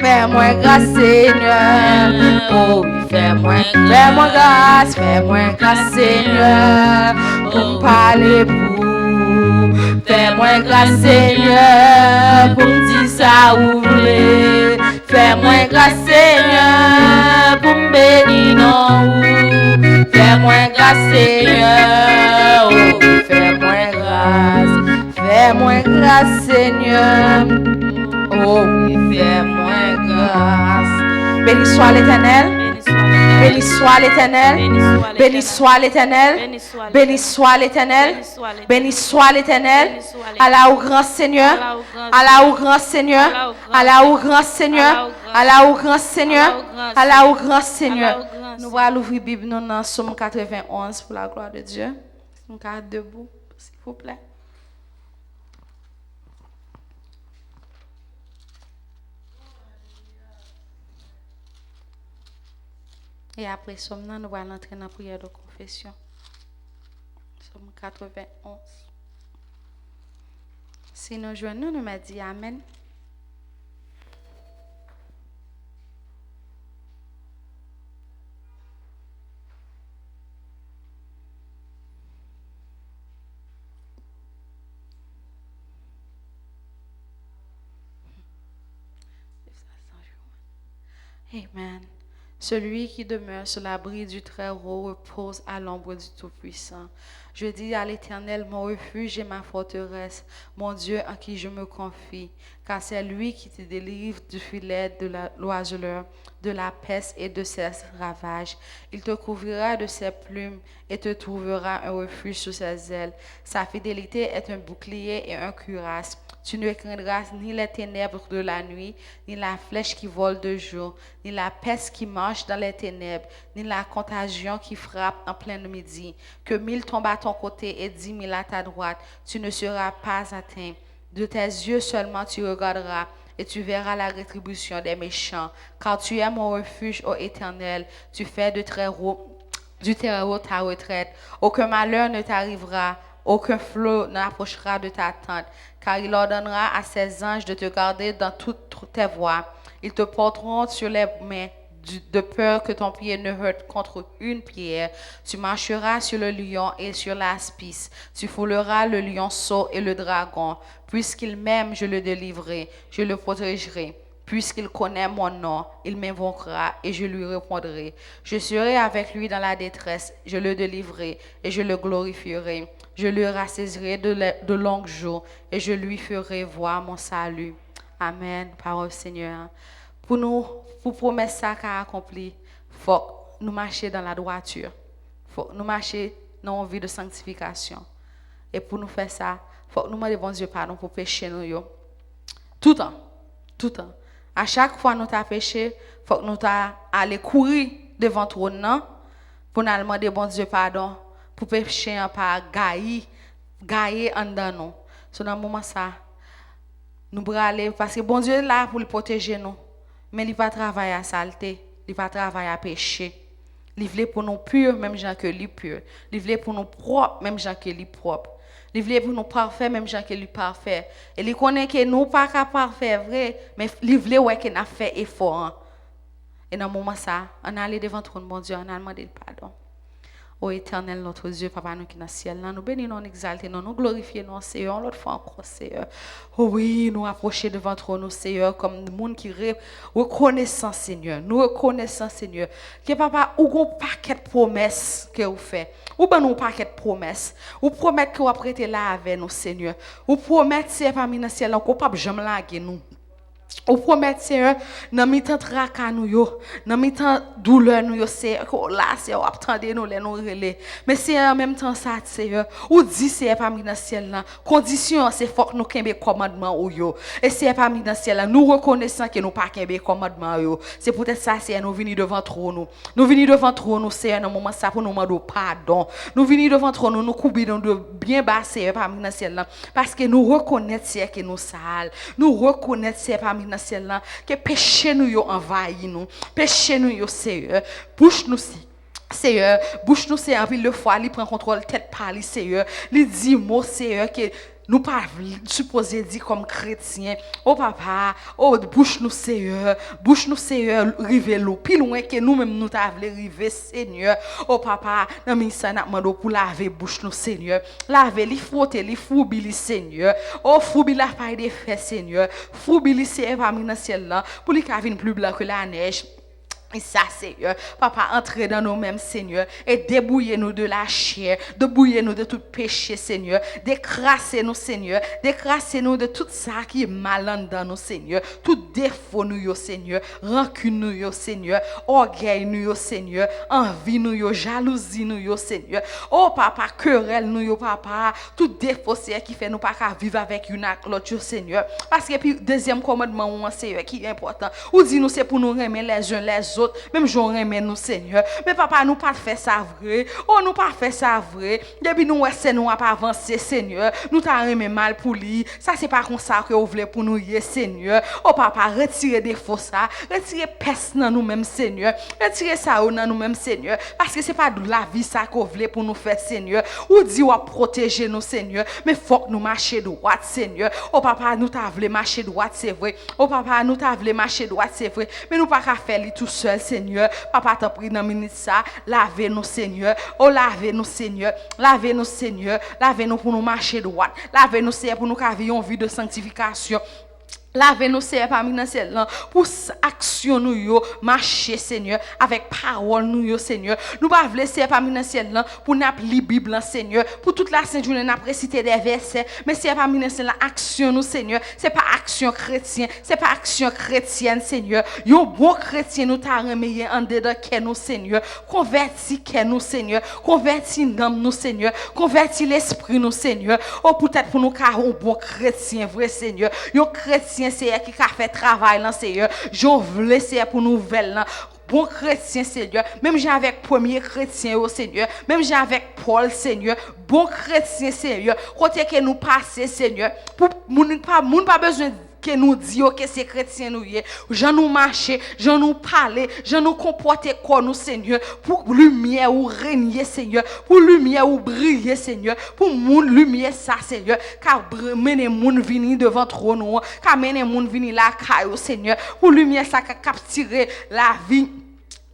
Fais-moi grâce, Seigneur, oh oui, fais-moi grâce. Fais-moi grâce, Seigneur, pour parler pour. Fais-moi grâce Seigneur pour me dire ça ou voulez. Fais-moi grâce Seigneur pour me bénir non. Fais-moi grâce Seigneur, oh, fais-moi grâce. Fais-moi grâce Seigneur, oh oui, fais-moi grâce. Béni soit l'Éternel. Béni soit l'Éternel. Béni soit l'Éternel. Béni soit l'Éternel. Béni soit l'Éternel. Allah au grand Seigneur. Allah au grand Seigneur. Allah au grand Seigneur. Allah au grand Seigneur. Allah au grand Seigneur. Nous allons ouvrir la Bible dans Somme 91 pour la gloire de Dieu. Nous allons debout, s'il vous plaît. Et après Somme, nous allons entrer dans la prière de confession. Somme 91. Si nous joignons, nous m'a dit Amen. Amen. Celui qui demeure sur l'abri du Très-Haut repose à l'ombre du Tout-Puissant. Je dis à l'Éternel, mon refuge et ma forteresse, mon Dieu en qui je me confie, car c'est lui qui te délivre du filet de l'oiseleur, de la peste et de ses ravages. Il te couvrira de ses plumes et te trouvera un refuge sous ses ailes. Sa fidélité est un bouclier et un cuirasse. Tu ne craindras ni les ténèbres de la nuit, ni la flèche qui vole de jour, ni la peste qui marche dans les ténèbres, ni la contagion qui frappe en plein midi. Que 1000 tombent à ton côté et 10 000 à ta droite, tu ne seras pas atteint. De tes yeux seulement tu regarderas et tu verras la rétribution des méchants. Car tu es mon refuge, ô Éternel, tu fais du Très-Haut ta retraite. Aucun malheur ne t'arrivera. Aucun flot n'approchera de ta tente, car il ordonnera à ses anges de te garder dans toutes tes voies. Ils te porteront sur les mains, de peur que ton pied ne heurte contre une pierre. Tu marcheras sur le lion et sur l'aspice. Tu fouleras le lionceau et le dragon. Puisqu'il m'aime, je le délivrerai, je le protégerai. Puisqu'il connaît mon nom, il m'invoquera et je lui répondrai. Je serai avec lui dans la détresse, je le délivrerai et je le glorifierai. Je le rassasirai de longs jours et je lui ferai voir mon salut. Amen. Parole Seigneur. Pour promettre ça qu'a accompli, il faut nous marcher dans la droiture. Il faut nous marcher dans une vie de sanctification. Et pour nous faire ça, il faut que nous demandions bon Dieu pardon pour pécher nous. Tout le temps. Tout le temps. À chaque fois que nous avons péché, il faut que nous allions courir devant le trône pour nous demander bon Dieu pardon pour pécher par gailler en dedans nous. So dans le moment ça, nous devons aller parce que bon Dieu est là pour le protéger nous. Mais il ne va pas travailler à saleté, il ne va pas travailler à péché. Il veut pour nous purs, même gens que lui pur. Il veut pour nous propres, même gens que lui propre. Il veut pour nous parfaits, même gens que lui parfait. Et il connaît que nous pas parfaits, vrai, mais il veut ouais qu'il a fait effort. Et dans le moment ça, on allait devant ton bon Dieu, on a demandé le pardon. Ô Éternel, notre Dieu, Papa, nous qui dans le ciel, nous bénissons, nous exaltons, nous glorifions, Seigneur, l'autre fois encore, Seigneur. Oh oui, nous approcher devant nous, Seigneur, comme le monde qui reconnaissant, Seigneur. Nous reconnaissons, Seigneur, que Papa, ou un paquet de promesses que vous faites. Ou ben nous paquet de promesses. Ou promettre que vous prêtez là avec nous, Seigneur. Ou promettre, Seigneur, parmi dans le ciel, qu'on ne peut jamais laguer nous. Ou promettre Seigneur dans mi-temps tracas nous yo dans mi-temps douleur nous yo Seigneur là Seigneur attendez nous les nous relais mais c'est en même temps ça Seigneur ou dit Seigneur parmi dans ciel là condition c'est faut que nous kembe commandement ou yo et Seigneur parmi dans ciel là nous reconnaissons que nous pas kembe commandement yo c'est peut-être ça Seigneur nous venir devant trône nous venir devant trône Seigneur dans moment ça pour nous demander pardon nous venir devant trône nous couper de bien bas Seigneur parmi dans ciel là parce que nous reconnaissons Seigneur que nous sales nous reconnaissons Seigneur parmi dans ciel là que péché nous yo envahi nous péché nous yo Seigneur bouche nous si Seigneur bouche nous Seigneur puis le fois il prend contrôle tête parler Seigneur il dit mot Seigneur que nous pas supposé dire comme chrétien, oh papa, oh bouche nous Seigneur, rive l'eau, plus loin que nous-mêmes nous t'a voulu river Seigneur. Oh papa, dans ministère n'a demandé pour laver bouche nous Seigneur, laver li frotter li foubili Seigneur. Oh foubili la paille de fait Seigneur, foubili c'est parmi dans ciel là, pour li ka vinn plus blanc que la neige. Et ça, Seigneur, papa, entrez dans nous-mêmes, Seigneur, et débouillez-nous de la chair, débouillez-nous de tout péché, Seigneur, décrassez-nous, Seigneur, décrassez-nous de tout ça qui est malin dans nous, Seigneur, tout défaut, nous, Seigneur, rancune, nous, Seigneur, orgueil, nous, Seigneur, envie, nous, jalousie, nous, Seigneur, oh, papa, querelle, nous, papa, tout défaut, Seigneur, qui fait nous pas vivre avec une avec l'autre, Seigneur, parce que puis, deuxième commandement, Seigneur, qui est important, ou dit nous, c'est pour nous aimer les uns les autres, même j'aurais aimé nous Seigneur, mais papa nous pas fait ça vrai, oh nous pas fait ça vrai, depuis nous c'est nous pas avancer Seigneur, nous t'a aimé mal pour lui, ça c'est pas comme ça que vous voulez pour nous Seigneur, oh papa retirez des faux ça, retirez peste dans nous même Seigneur, retirez ça dans nous même Seigneur, parce que c'est pas de la vie ça que vous voulez pour nous faire Seigneur, ou dit ou protéger nous Seigneur, mais faut que nous marcher droit Seigneur, oh papa nous t'a voulu marcher droit c'est vrai, oh papa nous t'a voulu marcher droit c'est vrai, mais nous pas faire lui tout seul Seigneur, papa t'en prie dans minute ça, lavez-nous Seigneur, oh lavez-nous Seigneur, lavez-nous Seigneur, lavez-nous pour nous marcher droit, lavez-nous Seigneur pour nous vivre une vie de sanctification. Lavez-nous, Seigneur, parmi nous, Seigneur, pour action nous, marcher, Seigneur, avec parole nous, Seigneur. Nous pas voulons, Seigneur, parmi nous, Seigneur, pour nous lire Bible, Seigneur, pour toute la sainte journée, nous réciter des versets, mais Seigneur, parmi nous, Seigneur, action nous, Seigneur, c'est pas action chrétienne, c'est pas action chrétienne, Seigneur. Un bon chrétien, nous t'a remis en dedans, qu'est nous, Seigneur, converti, qu'est nous, Seigneur, converti l'âme, nous, Seigneur, converti l'esprit, nous, Seigneur, oh, peut-être pour nous, car un bon chrétien, vrai, Seigneur, un chrétien, Seigneur, qui a fait travail là, Seigneur. Je veux Seigneur pour nouvelle là. Bon chrétien, Seigneur. Même j'ai avec premier chrétien au Seigneur. Même j'ai avec Paul, Seigneur. Bon chrétien, Seigneur. Côté que nous passer, Seigneur. Pour moun pas besoin que nous disons que c'est chrétien nous y j'en nous marcher, j'en nous parler, j'en nous comporter comme nous Seigneur pour lumière ou régner Seigneur, pour lumière ou briller Seigneur, pour mon lumière ça Seigneur, car mener moun venir devant trône, car mener moun venir la caille Seigneur, pour lumière ça capturer la vie.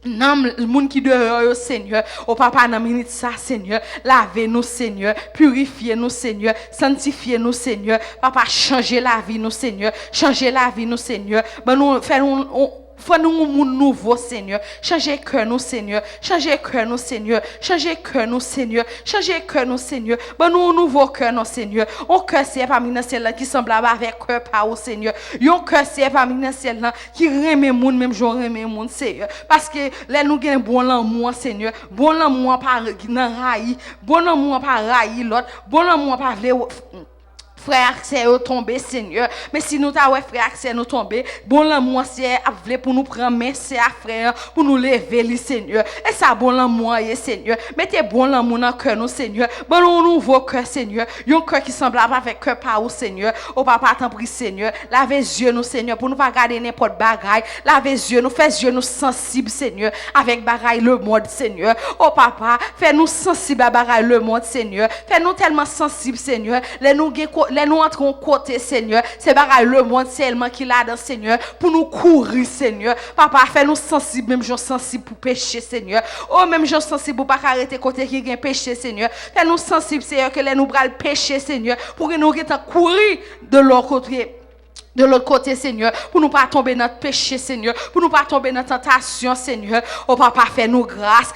Non, le monde qui dehors, Seigneur, au papa, dans minute ça, Seigneur, lavez-nous, Seigneur, purifiez-nous, Seigneur, sanctifiez-nous, Seigneur, papa, changez la vie, nous, Seigneur, changez la vie, nous, Seigneur, ben nous fais-nous un monde nouveau, Seigneur, changez cœur, nous, Seigneur, changez cœur, nous, Seigneur, changez cœur, nous, Seigneur, changez cœur, nous, Seigneur, ben nous un nouveau cœur, nous, Seigneur, un cœur, c'est parmi nous, celle qui semble avec cœur, par au Seigneur, un cœur, c'est parmi nous, celle qui remet monde, même j'en remets monde, Seigneur, parce que là, nous gagnons bon l'amour, Seigneur, bon l'amour par raï, bon l'amour par raï, l'autre, bon l'amour par frère c'est tombé Seigneur mais si nous ta ouais frère c'est nous tomber bon l'amour c'est a pour nous prendre main c'est à frère pour nous lever le Seigneur et ça bon l'amour Seigneur mettez bon l'amour dans cœur nous Seigneur bon nouveau cœur Seigneur un cœur qui semblable avec cœur par au Seigneur au papa t'en prie Seigneur lavez yeux nous Seigneur pour nous pas garder n'importe bagaille lavez yeux nous fais yeux nous sensibles Seigneur avec bagaille le monde Seigneur au papa fais nous sensibles à bagaille le monde Seigneur fais nous tellement sensibles Seigneur les nous entrons côté Seigneur c'est bagaille le monde seulement qui l'a dans Seigneur pour nous courir Seigneur papa fait nous sensibles même gens sensibles pour pécher Seigneur oh même gens sensibles pour pas arrêter côté qui gagne péché Seigneur fait nous sensibles Seigneur que les nous bral pécher Seigneur pour que nous courir de l'autre côté, Seigneur, pour nous pas tomber dans notre péché, Seigneur, pour nous pas tomber dans la tentation, Seigneur. Oh papa, fais-nous grâce,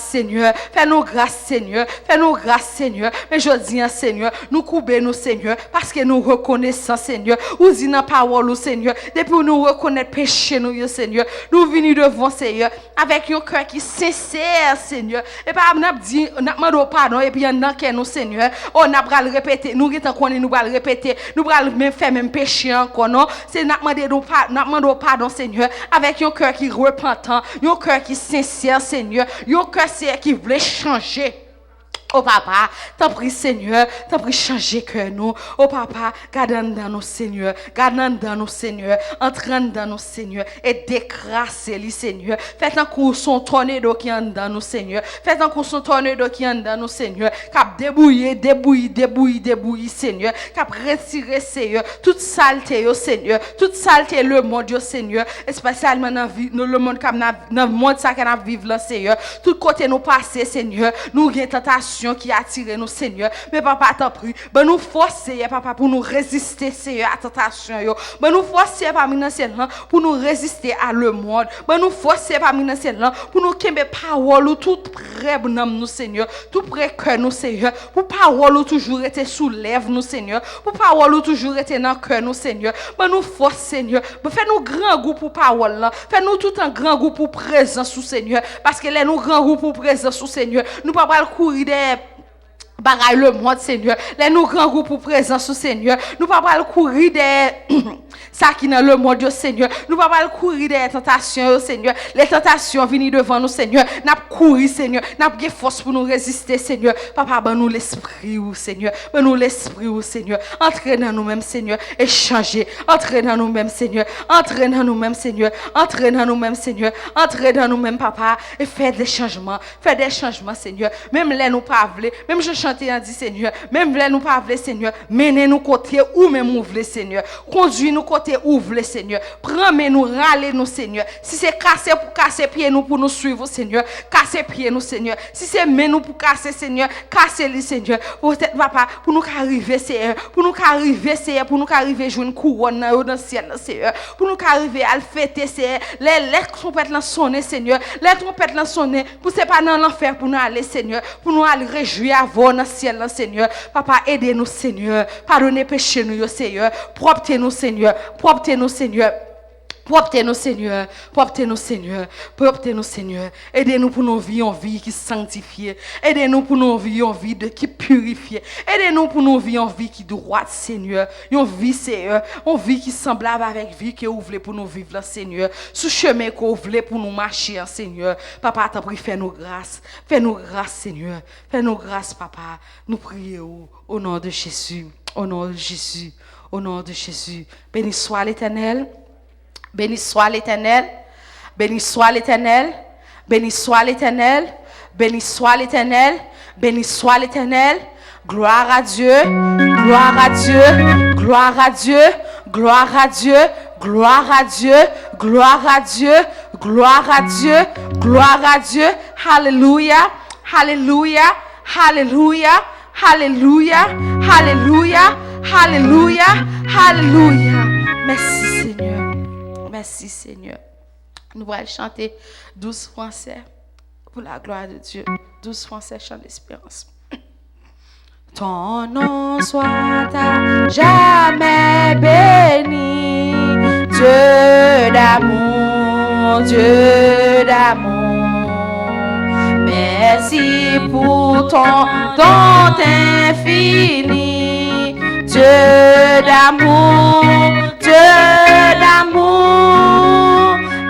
Seigneur, fais-nous grâce, Seigneur, fais-nous grâce, Seigneur. Mais je dis, Seigneur, nous coupons, Seigneur, parce que nous reconnaissons, Seigneur, ou dit dans la parole, Seigneur, depuis nous reconnaître péché, nous, Seigneur, nous venons devant, Seigneur, avec un cœur qui est sincère, Seigneur. Et pas, nous dit, nous demandons pardon, et puis nous, Seigneur, on a pas le répéter, nous, nous va le répéter, nous va même faire même péché. Encore non c'est n'a demandé pardon Seigneur avec un cœur qui repentant un cœur qui sincère Seigneur un cœur qui veut changer Oh papa, t'en prie Seigneur, t'en prie changer cœur nous. Oh papa, garde dans nous Seigneur, garde dans nous Seigneur, entraîne dans nous Seigneur et décrasser les Seigneur. Faites un coup son tornado qui est dans nous Seigneur. Faites un coup son tornado qui est dans nous Seigneur. Cap débouiller Seigneur. Cap retirer Seigneur toute saleté au Seigneur, toute saleté le monde au Seigneur, spécialement dans le monde comme dans le monde ça qu'on a vivre là Seigneur. Tout côté nous passer Seigneur, nous gain tentation qui attire nous Seigneur, mais papa t'en prie, ben nous forcer papa pour nous résister Seigneur à tentation yo, ben nous forcer parmi dans ciel là pour nous résister à le monde, ben nous forcer parmi dans ciel là pour nous kembe parole tout près nous Seigneur, tout près cœur nous Seigneur, pour parole toujours être sous lèvres nous Seigneur, pour parole toujours être dans cœur nous Seigneur, ben nous force Seigneur, ben fais nous grand goût pour parole là, fais nous tout un grand goût pour présence sous Seigneur, parce que là nous grand goût pour présence sous Seigneur, nous pas pas courir des bagaille le monde Seigneur, les nous grand goût pour présence au Seigneur, nous pas le courir des ça qui dans le monde Seigneur, nous pas le courir des tentations au Seigneur, les tentations viennent devant nous Seigneur, n'a courir Seigneur, n'a pas force pour nous résister Seigneur, papa ben nous l'esprit au Seigneur, ben nous l'esprit au Seigneur, entrez dans nous-mêmes Seigneur et changer, entrez dans nous-mêmes Seigneur, entrez dans nous-mêmes Seigneur, entrez dans nous-mêmes Seigneur, entrez dans nous-mêmes papa et faites des changements Seigneur, même les nous pas vle, même je chanter en dit Seigneur, même les nous pas vle Seigneur, menez nous côté où même ouvre Seigneur, conduis nous côté ouvre Seigneur, prends nous râler nous Seigneur, si c'est casser pour casser pied nous pour nous suivre Seigneur, casser pied nous Seigneur, si c'est mais nous pour casser Seigneur, casser les Seigneur, peut-être papa pour nous arriver Seigneur, pour nous arriver pour nous arriver jouer une couronne dans le ciel Seigneur, pour nous arriver à le fêter Seigneur, les trompettes là sonner Seigneur, les trompettes là sonner pour c'est pas dans l'enfer pour nous aller Seigneur, pour nous aller réjouir avant dans le ciel Seigneur, papa aidez-nous Seigneur, pardonnez péché nous Seigneur, propre-nous Seigneur, propre-nous Seigneur. Propre-nous Seigneur, propre-nous Seigneur, propre-nous Seigneur. Aidez-nous pour nos vies en vie qui sanctifiée. Aidez-nous pour nos vies en vie qui purifiée. Aidez-nous pour nos vies en vie qui droite Seigneur. Une vie Seigneur, une vie qui semblable avec vie que vous voulez pour nous vivre là Seigneur. Sous chemin que vous voulez pour nous marcher Seigneur. Papa t'as pris fais-nous grâce. Fais-nous grâce Seigneur. Fais-nous grâce papa. Nous prions au nom de Jésus. Au nom de Jésus. Au nom de Jésus. Béni soit l'Éternel. Béni soit l'Éternel, béni soit l'Éternel, béni soit l'Éternel, béni soit l'Éternel, béni soit l'Éternel. Gloire à Dieu, gloire à Dieu, gloire à Dieu, gloire à Dieu, gloire à Dieu, gloire à Dieu, gloire à Dieu, gloire à Dieu. Alléluia, alléluia, alléluia, alléluia, alléluia, alléluia, alléluia. Merci Seigneur. Merci Seigneur. Nous allons chanter 12 Français pour la gloire de Dieu. 12 Français, chant d'espérance. Ton nom soit à jamais béni, Dieu d'amour, Dieu d'amour. Merci pour ton don infini, Dieu d'amour, Dieu d'amour.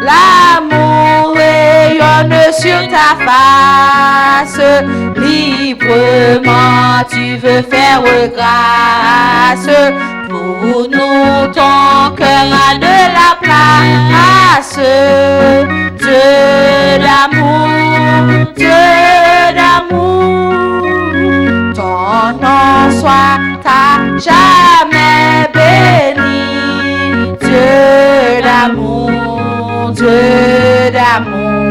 L'amour rayonne sur ta face, librement tu veux faire grâce. Pour nous ton cœur a de la place, Dieu d'amour, Dieu d'amour. Ton nom soit à jamais béni, Dieu d'amour, Dieu d'amour.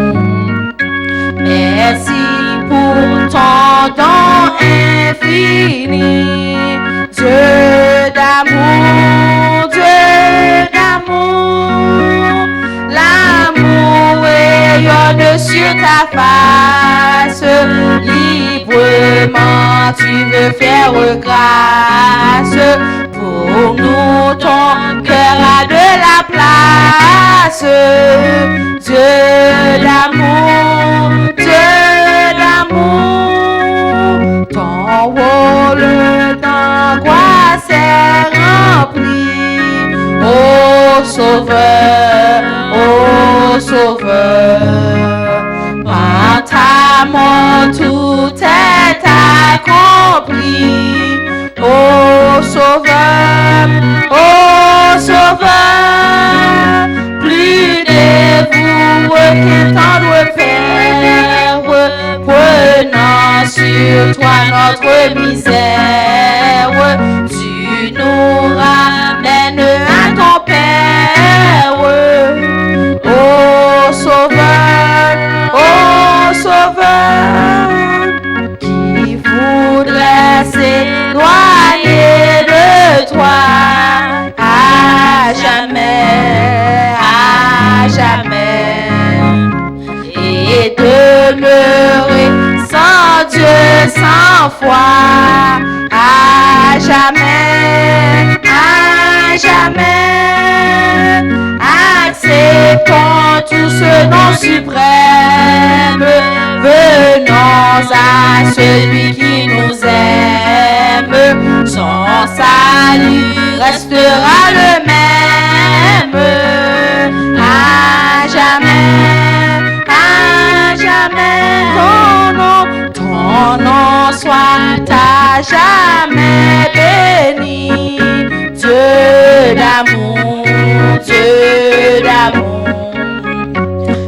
Merci pour ton don infini, Dieu d'amour, Dieu d'amour. L'amour rayonne sur ta face, librement tu veux faire grâce. Pour nous ton cœur a de la place, Dieu d'amour, Dieu d'amour. Ton rôle d'angoisse est rempli, ô Sauveur, ô Sauveur. Par ta mort tout est notre misère. Tu nous ramènes à ton Père. Oh Sauveur, qui voudrait s'éloigner de toi à jamais, et demeurer sans Dieu, sans foi, à jamais, acceptons tout ce nom suprême, venons à celui qui nous aime, son salut restera le même, à jamais, ton nom soit à jamais béni, Dieu d'amour,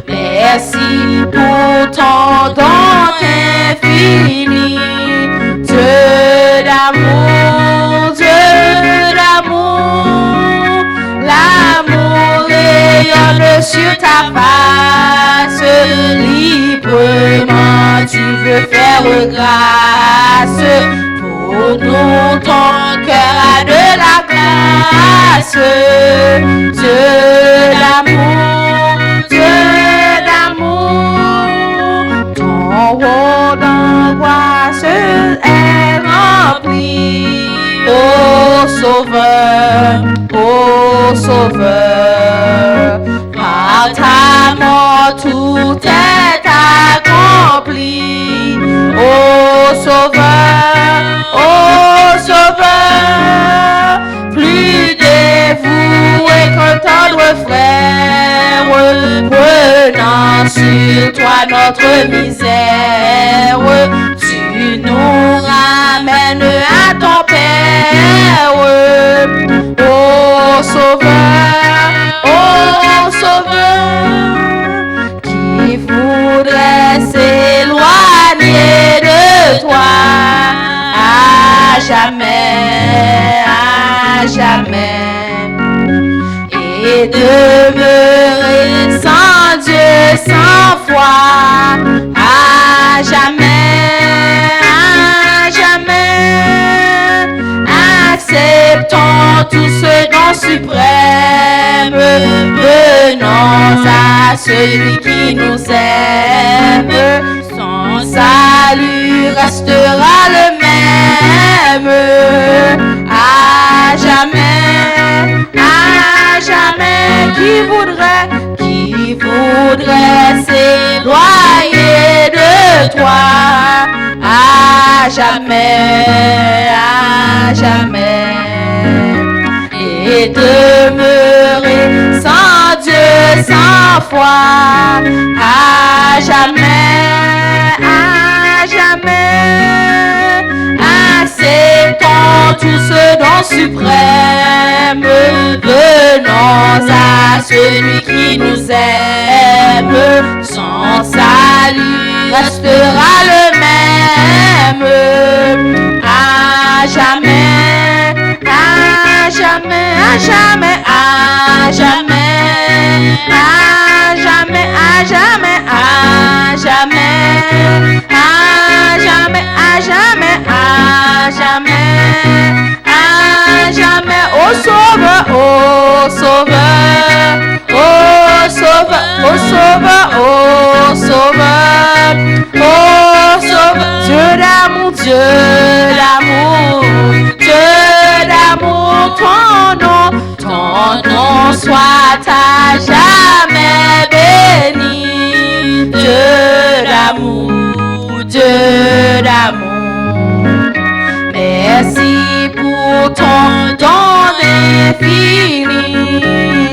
merci pour ton don infini, Dieu d'amour, l'amour rayonne sur ta face, librement tu veux faire grâce, pour nous ton cœur a de la grâce, Dieu d'amour, ton rôle d'angoisse est rempli. Oh Sauveur, par ta mort tout est accompli. Oh Sauveur, plus dévoué qu'un tendre frère, prenant sur toi notre misère, tu nous ramènes à ton Père. Oh Sauveur, qui voudrait s'éloigner de toi à jamais, et demeurer sans Dieu, sans foi, à jamais, acceptons tout ce don suprême, venons à celui qui nous aime, son salut restera le même, à jamais, qui voudrait s'éloigner de toi à jamais, et demeurer sans Dieu, sans foi, à jamais, acceptons tout ce don suprême, venons à celui qui nous aime, son salut restera le même, à jamais, oh Sauveur, Dieu d'amour, ton nom soit à jamais béni, Dieu d'amour, merci pour ton don infini,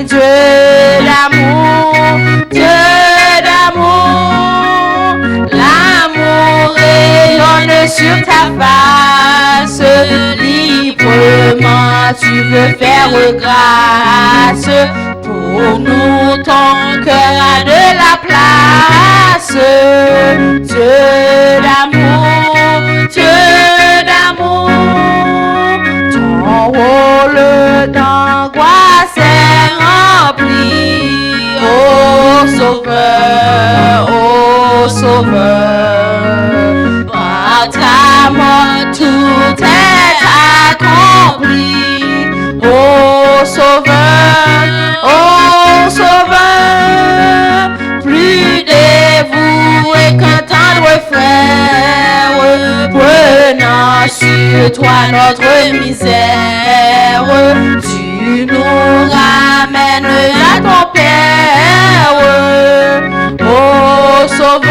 Dieu d'amour, l'amour rayonne sur ta face, librement tu veux faire grâce, pour nous ton cœur a de la place, Dieu d'amour, Sauveur, par ta mort tout est accompli. Oh Sauveur, plus dévoué qu'un tendre frère, prenant sur toi notre misère, tu nous ramènes à ton Père. Oh Sauveur,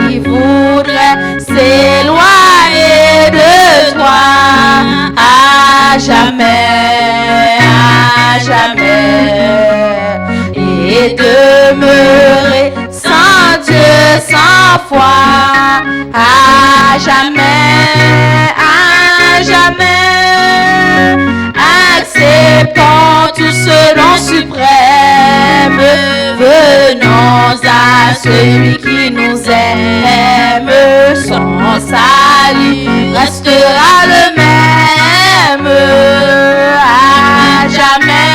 qui voudrait s'éloigner de toi à jamais, et demeurer sans Dieu, sans foi, à jamais, acceptons tout ce nom suprême, venons à celui qui nous aime, son salut restera le même, à jamais,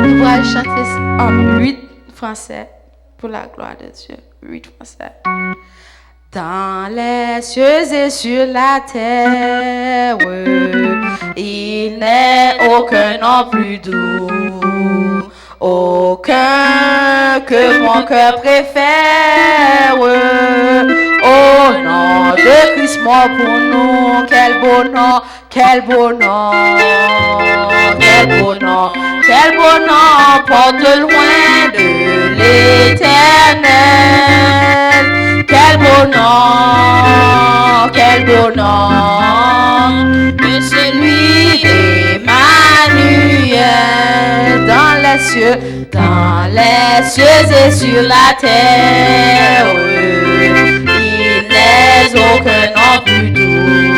On va chanter en 8 français pour la gloire de Dieu. 8 français. Dans les cieux et sur la terre, il n'est aucun nom plus doux, aucun que mon cœur préfère. Au nom de Christ mort pour nous, quel beau nom, quel beau nom, quel beau nom, quel beau nom, porte loin de l'Éternel. Quel beau nom, que celui d'Emmanuel, dans les cieux et sur la terre, il n'est aucun nom plus doux,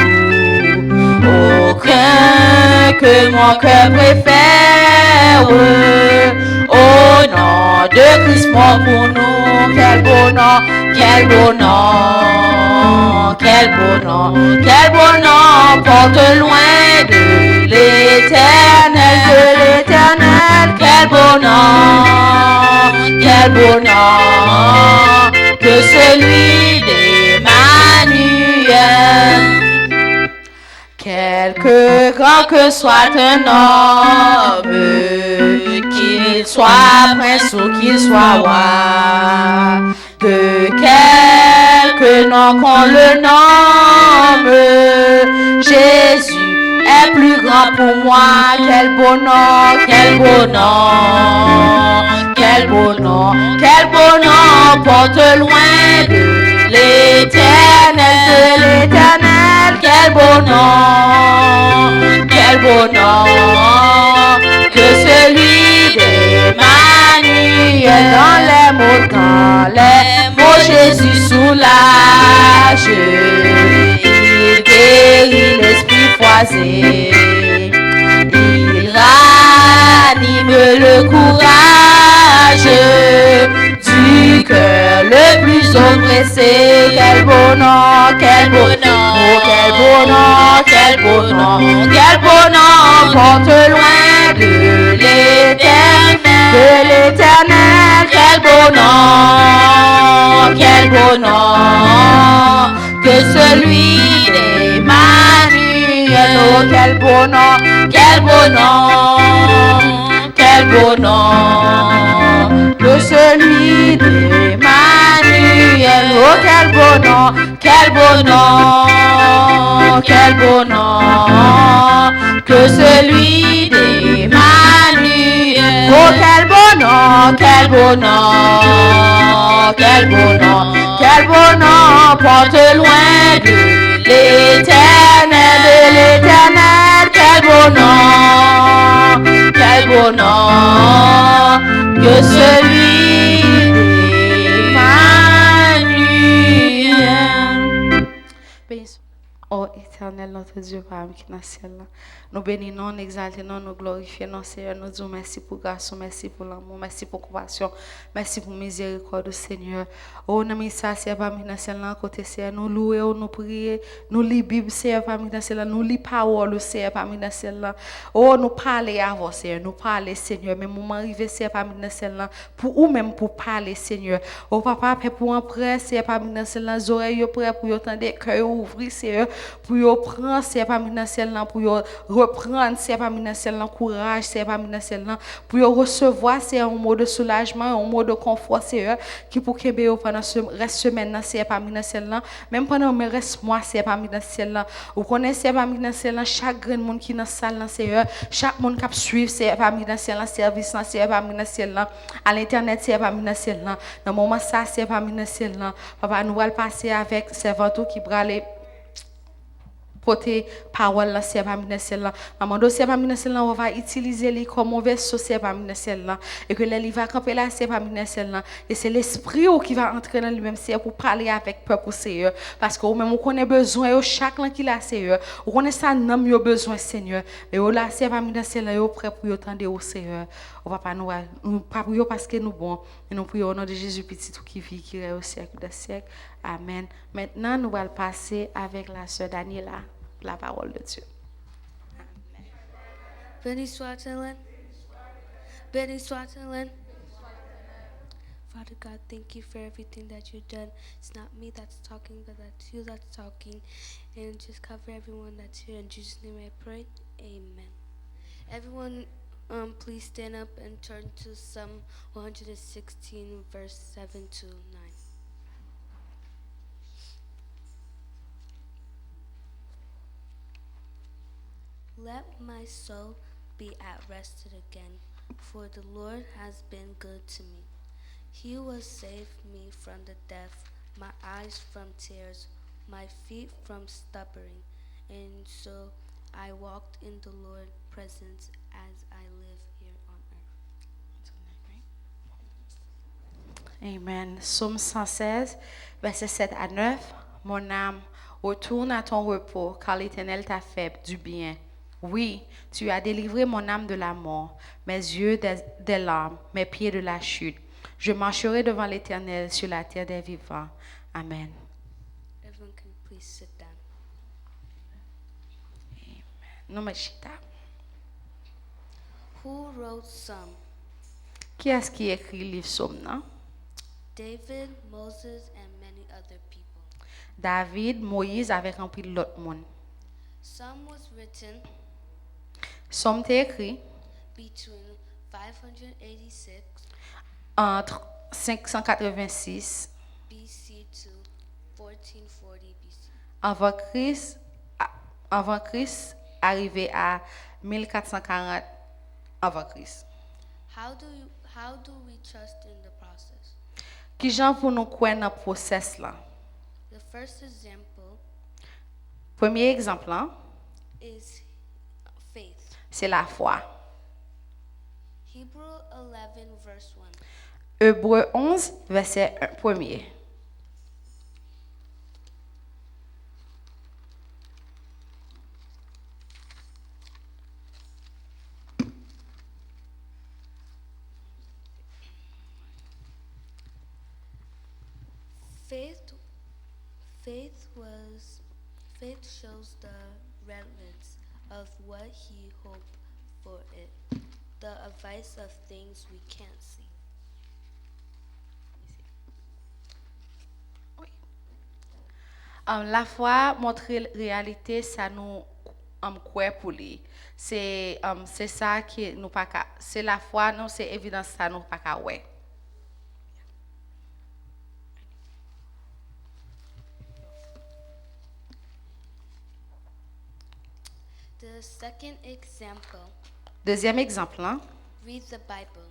aucun que mon cœur préfère. Au nom de Christ mort pour nous, quel beau nom, quel beau nom, quel beau nom, quel beau nom, porte loin de l'Éternel, quel beau nom, que celui d'Emmanuel. Quelque grand que soit un homme, qu'il soit prince ou qu'il soit roi, de quelque nom qu'on le nomme, Jésus est plus grand pour moi. Quel beau nom, quel beau nom, quel beau nom, quel beau nom, porte loin de l'Éternel, quel beau nom, que celui d'Emmanuel. Dans les mots, Jésus soulage, il guérit l'esprit froissé, il ranime le courage du cœur le plus oppressé. Quel beau nom, quel beau nom, quel beau nom, quel beau nom, quel beau nom, porte loin de l'Éternel, quel beau nom, que celui d'Emmanuel. Oh, quel beau nom, quel beau nom, quel beau nom, que celui d'Emmanuel. Oh, quel beau nom, quel beau nom, quel beau nom, que celui d'Emmanuel. Oh, quel beau nom, quel beau nom, quel beau nom, quel beau nom, porte loin de l'Éternel, quel beau nom, que celui d'Emmanuel. Ô Éternel, notre de Dieu, Papa, qui est dans le ciel. Nous bénissons, nous exaltons, nous glorifions, Seigneur. Nous disons merci pour grâce, merci pour l'amour, merci pour compassion, merci pour miséricorde, Seigneur. Oh, nous sommes ça, Seigneur, Papa, dans le ciel, côté, Seigneur. Nous louons, nous prions, nous lisons la Bible, Seigneur, Papa, dans le ciel. Nous lisons la parole, Seigneur, Papa, dans le ciel. Oh, nous parlons avant, Seigneur. Nous parlons, Seigneur. Mais moment arrivé, Seigneur, Papa, dans le ciel, pour ou même pour parler, Seigneur. Oh, Papa, pour en prêt, Seigneur, Papa, dans le ciel, les oreilles prêtes pour entendre, cœur ouvrir, Seigneur, pour prendre, Seigneur, Papa, dans le ciel, pour reprendre, Seigneur, Papa, dans le ciel, courage, Seigneur, Papa, dans le ciel, pour recevoir, Seigneur, un mot de soulagement, un mot de confort, Seigneur, qui pour qu'il pendant ce reste semaine, Seigneur, Papa, dans le ciel, même pendant le reste mois, Seigneur, Papa, dans le ciel, vous connaissez, Seigneur, Papa, dans le ciel, chaque grand monde qui est dans la salle, Seigneur, chaque monde qui suit, Seigneur, Papa, dans le ciel, service, Seigneur, Papa, dans le ciel, à l'internet, Seigneur, Papa, dans le ciel, dans le moment ça, Seigneur, Papa, dans le ciel, Papa, nous allons passer avec servantou qui brale porter parole là c'est pas ministère là maman do c'est pas ministère là on va utiliser les comme mauvais c'est pas ministère là et que les va camper là c'est pas ministère là et c'est l'esprit qui va entrer dans lui-même c'est pour parler avec peuple Seigneur parce que même on connaît besoin chaque là qui là Seigneur on connaît ça nam yo besoin Seigneur et là c'est pas ministère là yo prêt pour attendre au Seigneur on va pas nous pas prier parce que nous bon mais nous prions au nom de Jésus petit tout qui vit qui est au siècle des siècles amen maintenant nous allons passer avec la sœur Daniela la parole de Dieu. Béni soit-elle. Béni soit-elle. Father God, thank you for everything that you've done. It's not me that's talking, but that's you that's talking. And just cover everyone that's here. In Jesus' name I pray. Amen. Everyone, please stand up and turn to Psalm 116, verse 7 to 9. Let my soul be at rest again, for the Lord has been good to me. He will save me from the death, my eyes from tears, my feet from stumbling. And so I walked in the Lord's presence as I live here on earth. Amen. Psaume 116, versets 7 à 9. Mon âme, retourne à ton repos, car l'Éternel t'a fait du bien. Oui, tu as délivré mon âme de la mort, mes yeux des larmes, mes pieds de la chute. Je marcherai devant l'Éternel sur la terre des vivants. Amen. Everyone can please sit down. Nous me chita. Who wrote Psalm? Qui est-ce qui écrit le livre Psaume, non? David, Moses, and many other people. David, Moïse avec un pile l'autre monde. Psalm was written Psaume t'est écrit between 586 entre 586 BC to 1440 BC. avant Christ arrivé à 1440 avant Christ. How do we trust in the process? Qui gens pour nous croire dans le process là? The first example Premier exemple là, is faith. c'est la foi. Hebrew 11 verse 1. Hébreux 11 verset 1er. Faith shows the relevance of what he hoped for it, the advice of things we can't see. La foi montre réalité, ça nous croit pour lui. C'est ça qui nous pas c'est la foi, non c'est évidence ça nous pas ouais. The second example, Deuxième exemple, hein? read the Bible.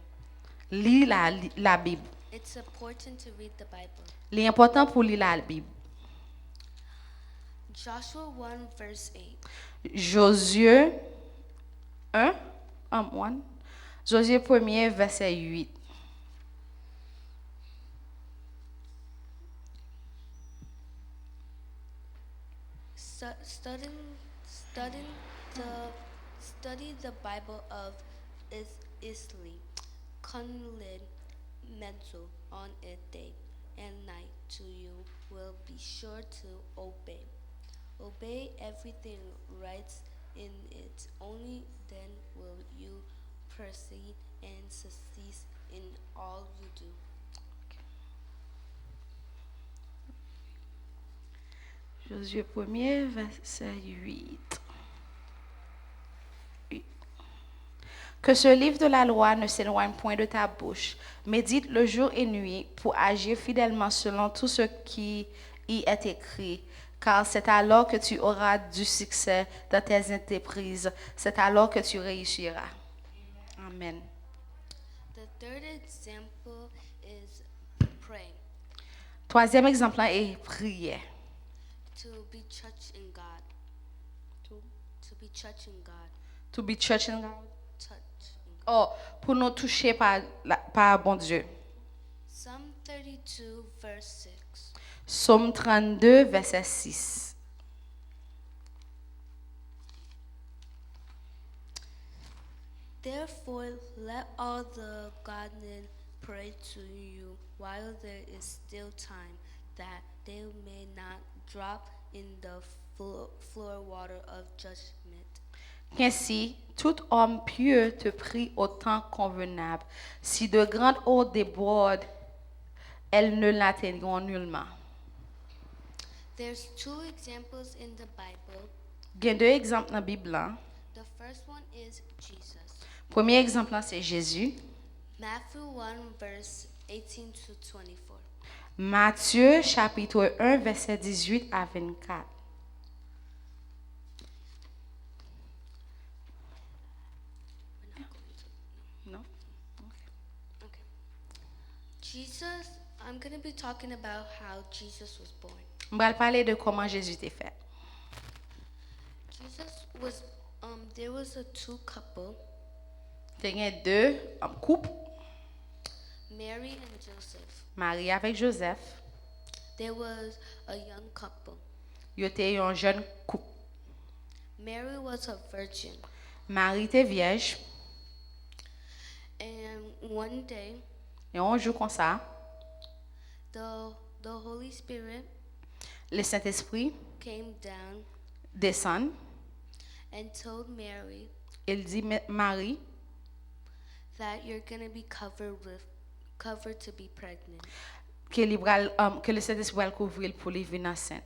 Lis la Bible. It's important to read the Bible. L'important pour lire la Bible. Joshua 1 verse 8. Josué 1, 1. Josué 1er, verset 8. study the Bible of Isli, Kunlin Mental on it day and night, so you will be sure to obey. Obey everything right in it. Only then will you proceed and succeed in all you do. Josué 1er, verset 8. Que ce livre de la loi ne s'éloigne point de ta bouche. Médite le jour et nuit pour agir fidèlement selon tout ce qui y est écrit. Car c'est alors que tu auras du succès dans tes entreprises. C'est alors que tu réussiras. Amen. The third example is pray. Troisième exemple est prière. To be church in God. To be church in God. To be church in God. Touch in God. Oh, pour nous toucher par bon Dieu. Psalm 32 verse 6. Psaume 32, verset 6. Therefore, let all the godly pray to you while there is still time, that they may not drop in the floor water of judgment. Qu'ainsi, tout homme pieux te prie au temps convenable. Si de grandes eaux débordent, elles ne l'atteindront nullement. There's two examples in the Bible. Il y a deux exemples dans la Bible. Hein? The first one is Jesus. Premier exemple, c'est Jésus. Matthew 1 verse 18 to 24. Matthieu, chapitre 1, verset 18 à 24. Non? Okay. Jesus, I'm going to be talking about how Jesus was born. On va parler de comment Jésus était fait. Jesus was there was a two couple, Il y a deux couples, Mary and Joseph. Marie avec Joseph. There was a young couple. Il était un jeune couple. Mary was a virgin. Marie était vierge. And one day, Et un jour comme ça, the Holy Spirit le Saint-Esprit came down descend. and told Mary Il dit, Marie, that you're going to be covered to be pregnant. que le Saint-Esprit va le couvrir pour lui venir enceinte.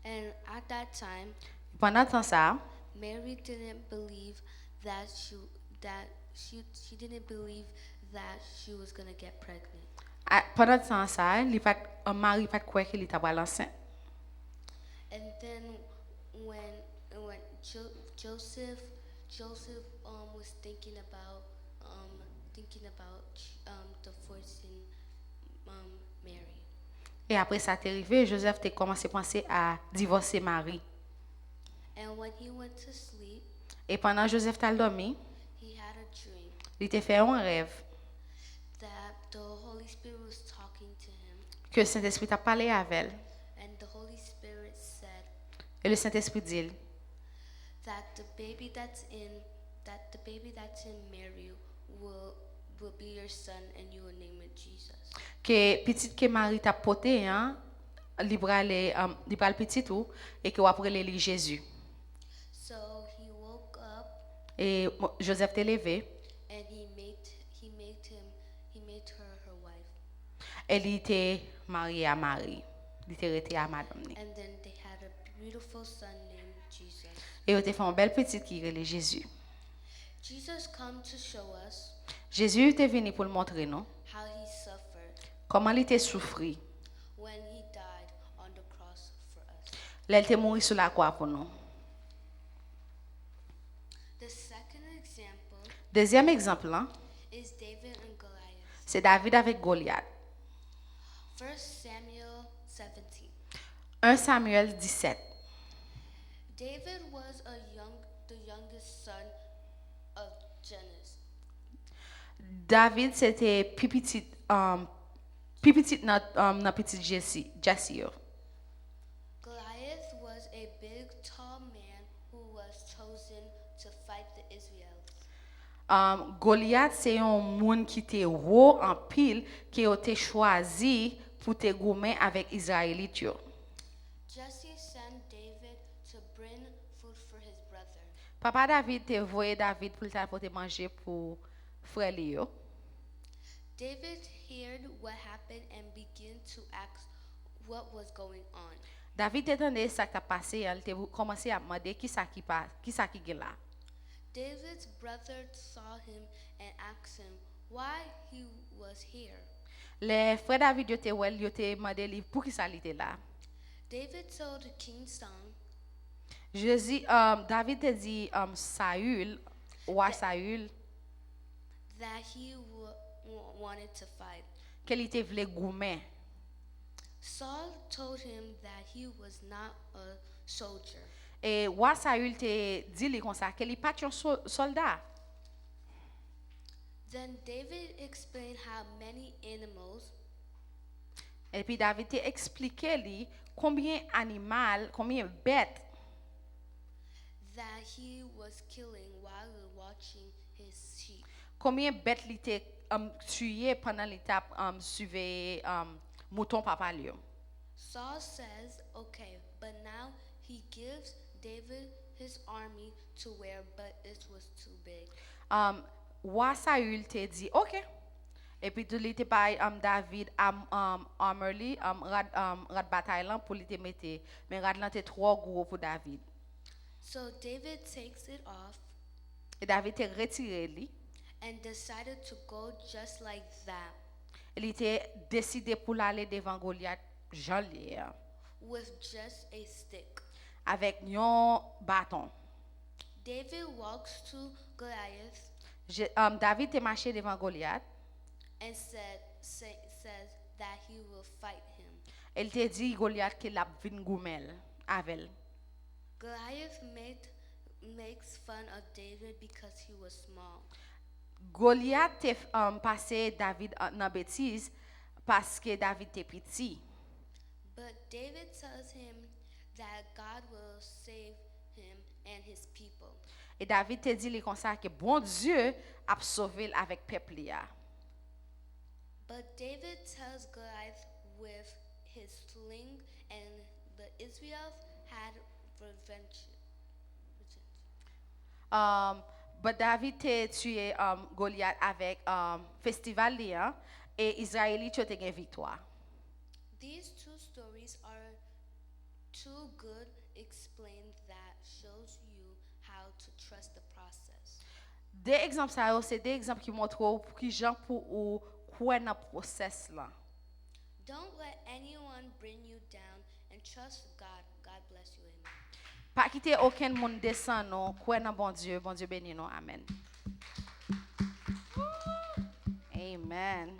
And at that time, Pendant ce temps, Mary didn't believe that she didn't believe that she was going to get pregnant. pendant ce temps, Marie pas croire qu'il était enceinte. And then when Joseph was thinking about divorcing Mary. Et après ça t'est arrivé, Joseph a commencé à penser à divorcer Marie. And when he went to sleep, Et pendant Joseph t'a dormi, he had a dream il t'a fait un rêve that the Holy Spirit was talking to him, que le Saint-Esprit t'a parlé avec elle. and the Holy Spirit said Et le Saint-Esprit dit that the baby that's in Mary will be your son, and you will name it Jesus. que petite que Marie t'a porté, hein, libéral petit tout et que après les Jésus. So he woke up Et Joseph t'est levé, and he made her wife. elle était mariée à Marie, il était resté à Madame. And then they had a beautiful son named Jesus. Et il était fait une belle petite qui est Jésus. Jesus come to show us Jésus était venu pour le montrer, non? how he suffered Comment il était souffri. when he died on the cross for us. Là, il était mort sur la croix pour nous. The second example Deuxième exemple, hein, is David and Goliath. c'est David avec Goliath. 1 Samuel 17. 1 Samuel 17. David was the youngest son of Jesse. David, c'était plus petit dans petit Jesse. Goliath was a big, tall man who was Goliath, c'est un monde qui était haut en pile, qui a été choisi pour te gommer avec Israélites. Jesse sent David to bring food for his brother. Papa David te voyé David pour te manger pour frère Léo. David heard what happened and began to ask what was going on. David entendait ça qui a passé, il a commencé à demander qui ça qui est là. David's brother saw him and asked him why he was here. Les frères David yo te wel yo te demandé lui pour qui ça il était là. David told King Saul David te dit Saül, roi Saül, that he wanted to fight. qu'il était voulait goumer. Saul told him that he was not a soldier. Et roi Saül te dit lui comme ça qu'il n'est pas un soldat. Then David explained how many animals Et puis David te expliqué lui combien d'animaux, combien de bêtes that he was killing while watching his sheep. combien de bêtes il était tué pendant l'étape suivait mouton papa lui. Saul says, okay, but now he gives David his army to wear, but it was too big. Roi Saül te dit OK. Et puis tu l'étais pas David armor li rad bataille là pour lui te mettre mais rad là était trop gros pour David. So David takes it off Et David te retiré lui. and decided to go just like that Il était décidé pour aller devant Goliath joli with just a stick. avec un bâton. David walks to Goliath David te marché devant Goliath. and says that he will fight him. Il te dit Goliath qu'il a vinn goumel avec. Goliath makes fun of David because he was small. Goliath te passé David dans bêtise parce que David était petit. But David tells him that God will save him and his people. Et David te dit comme ça que bon Dieu a sauvé avec peuple là. But David tells Goliath with his sling, and the Israelites had revenge. But David te tué Goliath avec festival là et Israélite te gain victoire. These two stories are too good explained that shows you how to trust the process. Des exemples ça c'est des exemples qui montrent pour qui gens pour quoi dans process là. Don't let anyone bring you down and trust God. God bless you. Amen. Pas quitter aucun monde descend non, quoi dans bon Dieu béni non. Amen. Amen.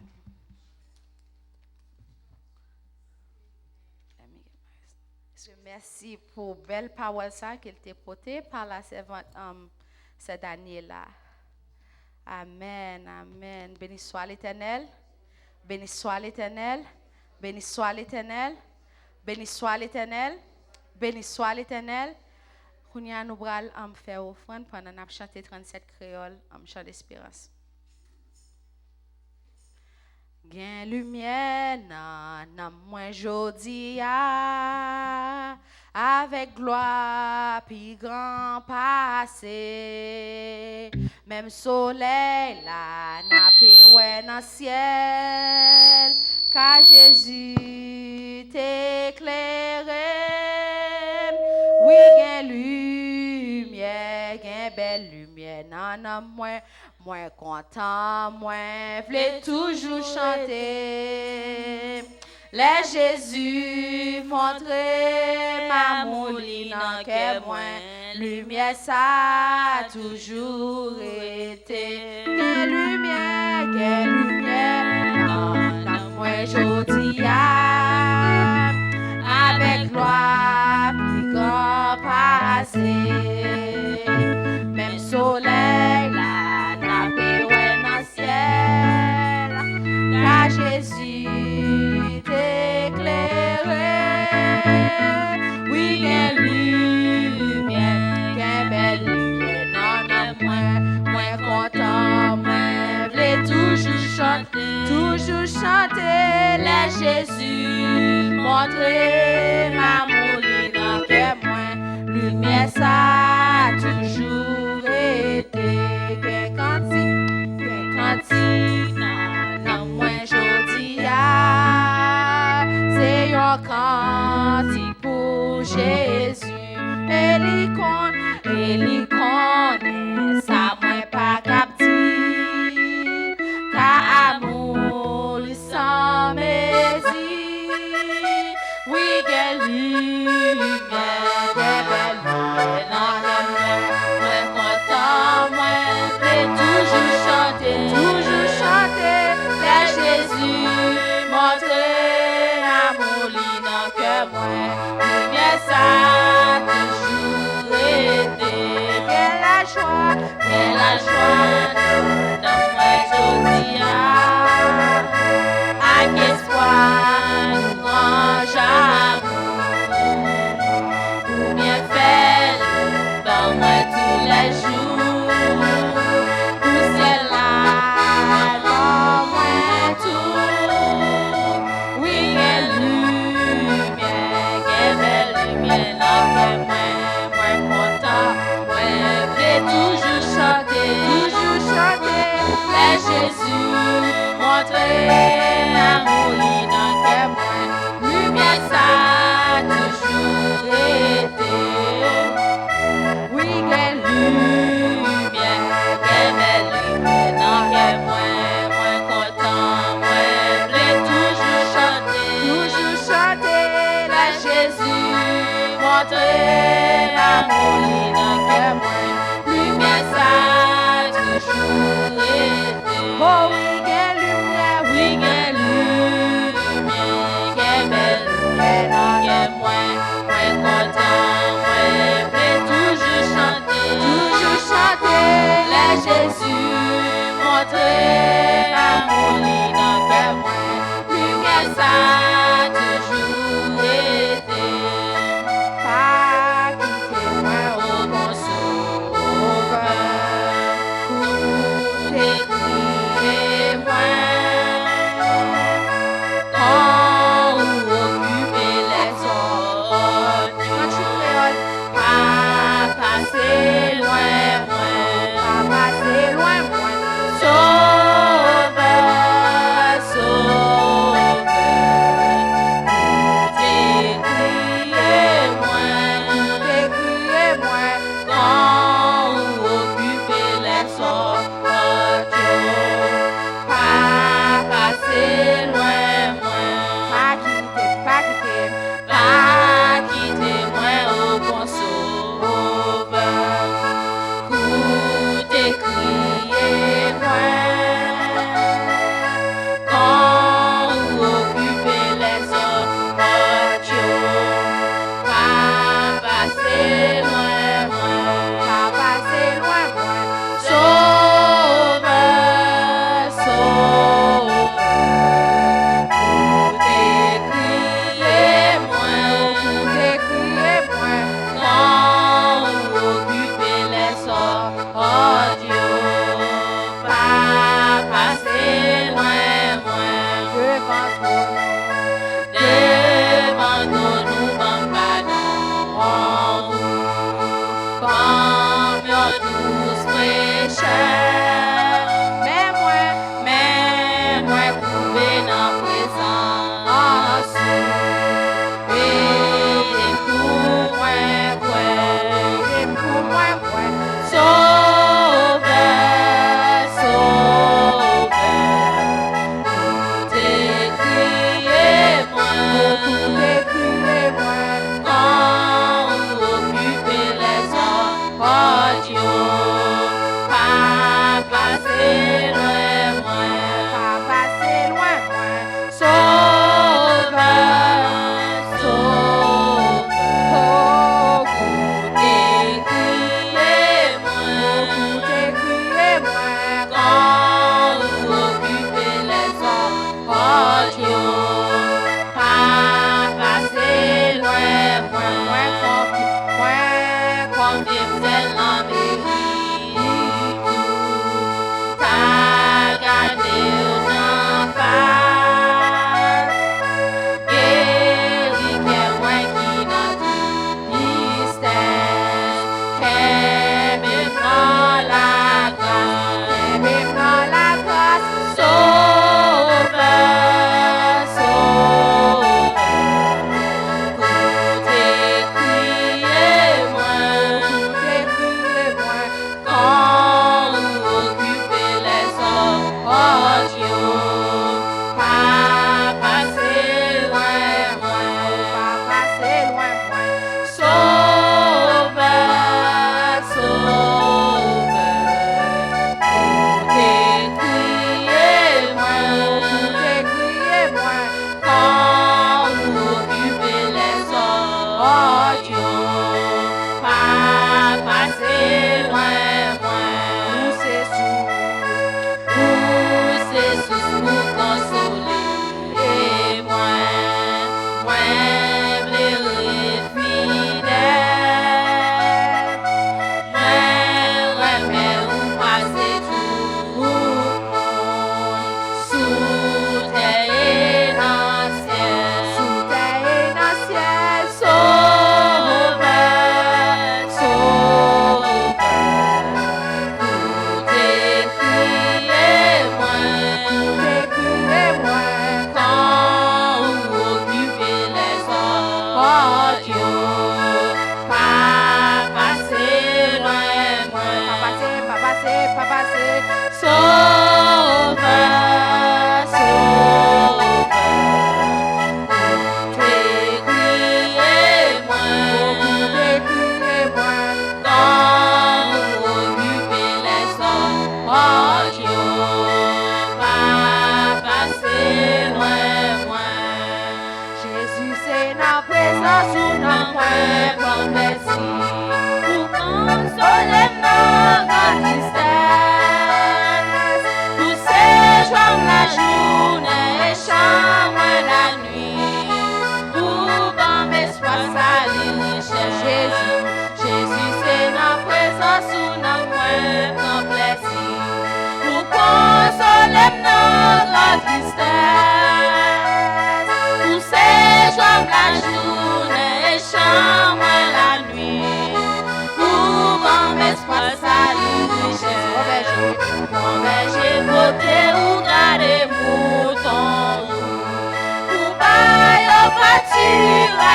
Merci pour belle parole ça qu'il t'a portée par la servante c'est Daniela. Amen, amen. Béni soit l'Éternel. Béni soit l'Éternel. Béni soit l'Éternel. Béni soit l'Éternel. Béni soit l'Éternel. Kounya nous bral faire offrande pendant n'a chanté 37 créole chant d'espérance. Gen lumière nan moi jodi a avec gloire puis grand passé même soleil là n'a pas dans ciel car Jésus t'éclairé oui gen lumière gen belle lumière nan moi moi content, moi v'lais toujours chanter. Les Jésus montré ma mouline que moi, lumière ça a toujours été. Quelle lumière, dans moi jodi avec gloire, puis grand passé, même soleil là. Car Jésus t'éclairé, oui, quelle lumière, quelle belle lumière, non, moi content. Jésus, montrez ma mouline dans que moi, lumière ça a toujours été. Que cantique, non, moi jodi a, c'est un cantique pour Jésus. Et l'icône, ça moi pas capti, car amour sans mesure. Oui, que lumière, que belle lumière, moi content, moi vais toujours chanter, la Jésus, montrer l'amour dans que moi, lumière ça toujours été. Quelle la joie, dans moi jodi avec espoir, louange, amour, pour bien faire dans moi tous les jours, pour celle-là, dans moi tout. Oui, quelle lumière, quelle belle lumière, dans moi content, moi vais toujours chanter, mais Jésus, montrer l'amour dans que moi, lumière ça a toujours été. Oui, quelle lumière, quelle belle lumière dans que moi content, moi vais toujours chanter, la Jésus, montrer l'amour dans que moi, lumière ça a toujours été. Oh oui, quelle lumière, quelle belle lumière dans que moi content, moi vais toujours chanter, la Jésus, montrer l'amour dans que moi, lumière ça a toujours été. Pas quitter moi au bon sauveur, tout écrit moi, quand vous occupez les zones, quand tu créoles, pas passer loin, moi, sauve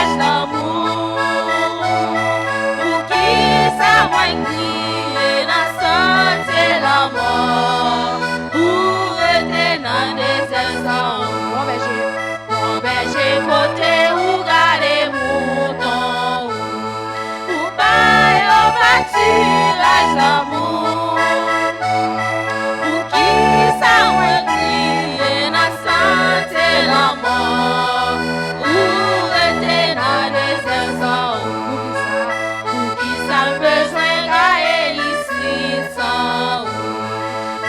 tirage d'amour. Pour qui ça m'a crié dans santé la mort. Pour être dans des airs bon berger côté ou garder mouton. Pour pas tirage d'amour. Pour qui ça m'a crié dans santé la mort. Pour être dans des airs pour qui ça besoin d'aller ici sans.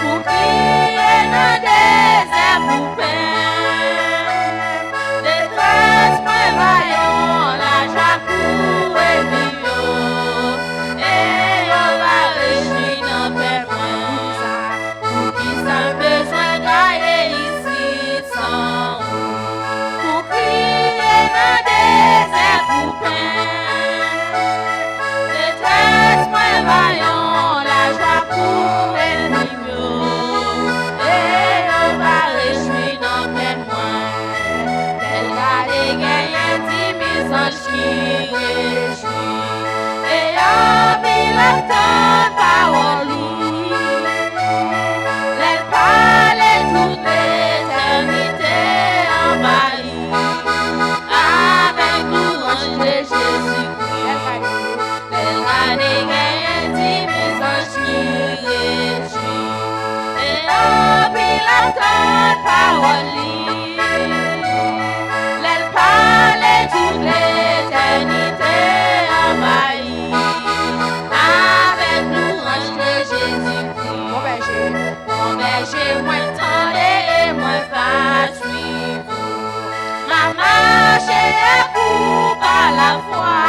Pour qui est dans des airs pour peine. Détresse, moi, vaillant, la joie pour et vivre. Et on va réjouir dans permanence. Pour qui ça besoin d'aller ici sans. Pour crier dans des airs pour peine. Détresse, moi, vaillant, la joie pour et vivre. Et on va réjouir dans permanence. Tel garde gagné 10 000 anges qui réjouit. Et en ville tant parole. Les parler toute l'éternité envahie. Avec l'ouange de Jésus-Christ. Tel garde gagné 10 000 anges qui réjouit. Et en ville tant parole. Les parler toute l'éternité envahie. Avec l'ouange de Jésus-Christ. Mon berger, moi tendez et moi va suivre. Ma marche est pour par la foi.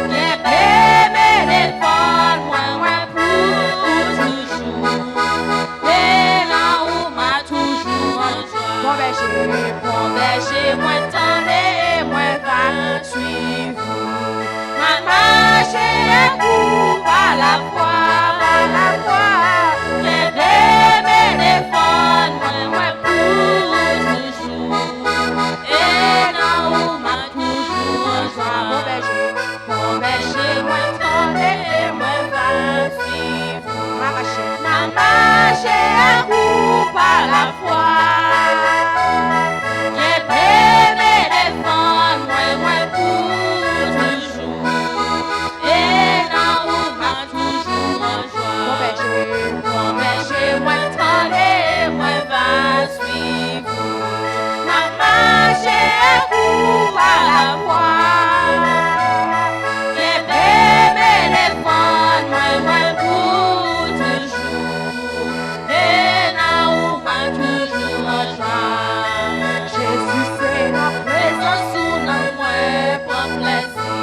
Bien bébé défendre moi pour toujours. Et là où m'a toujours en joie. Mon berger, moi tendez et moi va suivre. Ma marche est pour par la foi. Bien bébé défendre moi pour toujours. Et là où m'a toujours en joie. Mon berger, moi tendez et moi va suivre. Ma marche est pour par la foi. Bien bébé défendre moi pour toujours. Et là où m'a toujours en joie. Mon berger, moi tendez et moi va suivre. Ma marche est pour par la foi. Bien bébé défendre moi pour toujours. Et là où m'a toujours en joie. Jésus c'est la présence sous notre moi pour plaisir.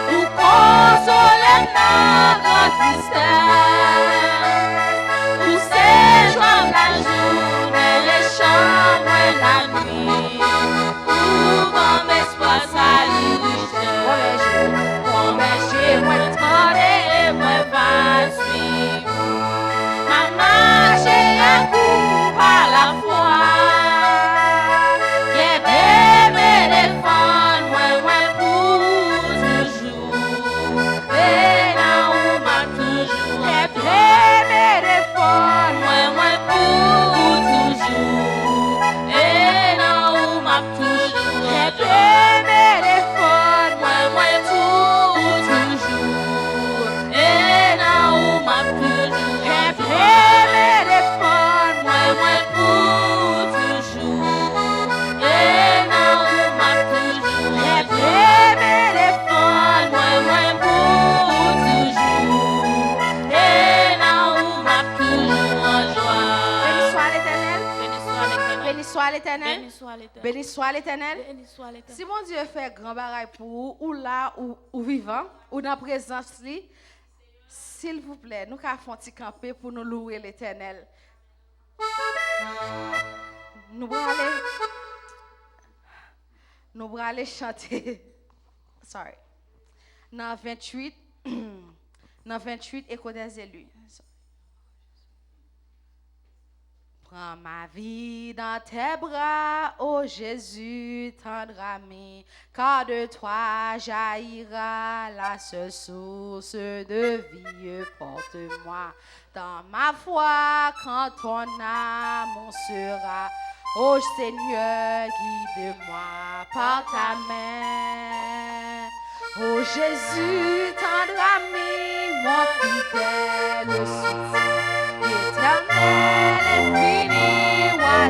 Pour consoler notre tristesse. Pour séjour la journée, les chambres la nuit. Pour bon espoir salut. Mon berger, moi tendez et moi va suivre. Ma marche est un coup par la foi. Bien bébé défendre moi pour toujours. Et là où m'a toujours. Bien bébé défendre moi pour toujours. Et là où m'a toujours. Bien bébé défendre moi pour toujours. Et là où m'a toujours. Bien bébé défendre moi pour toujours. Et là où m'a toujours. Bien bébé défendre moi pour toujours. Et là où m'a toujours en joie. Béni soit l'Éternel. Béni soit l'Éternel. Béni soit l'Éternel. Béni soit l'Éternel. Béni soit l'Éternel. Si mon Dieu fait grand bagaille pour ou là ou vivant ou dans la présence li, s'il vous plaît, nous avons fait camper pour nous louer l'Éternel. Nous allons aller chanter. Sorry. Dans 28 écho des élus. Prends ma vie dans tes bras, ô Jésus, tendre ami, car de toi jaillira la seule source de vie. Porte-moi dans ma foi quand ton amour sera. Ô Seigneur, guide-moi par ta main. Ô Jésus, tendre ami, mon fidèle soutien, éternel, infini, what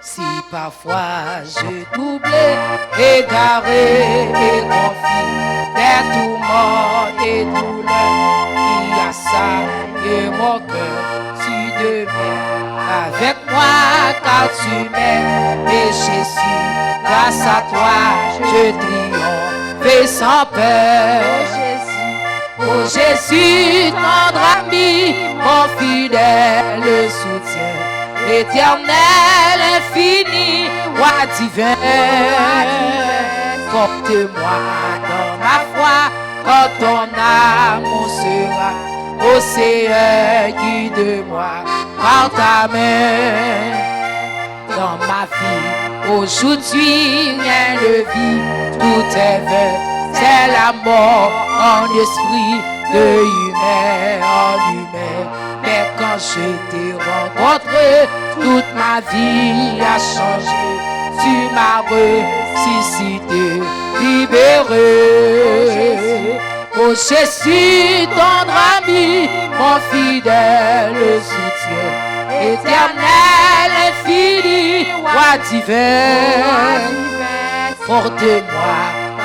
Si parfois je doublais, égaré et confus, des tourments et douleurs qui assaillent mon cœur, tu demeures avec moi car tu m'aimes. Et Jésus, grâce à toi, je triomphe et sans peur. Oh Jésus, tendre ami, mon fidèle soutien, éternel, infini, roi divin, porte-moi dans ma foi, quand ton amour sera océan, guide-moi par ta main. Dans ma vie, aujourd'hui, rien ne vit, tout est vain, c'est la mort en esprit, de humain en humain. Mais quand je t'ai rencontré, toute ma vie a changé. Tu m'as ressuscité, libéré. Oh Jésus, tendre ami, mon fidèle soutien, éternel, infini, roi divin. Porte-moi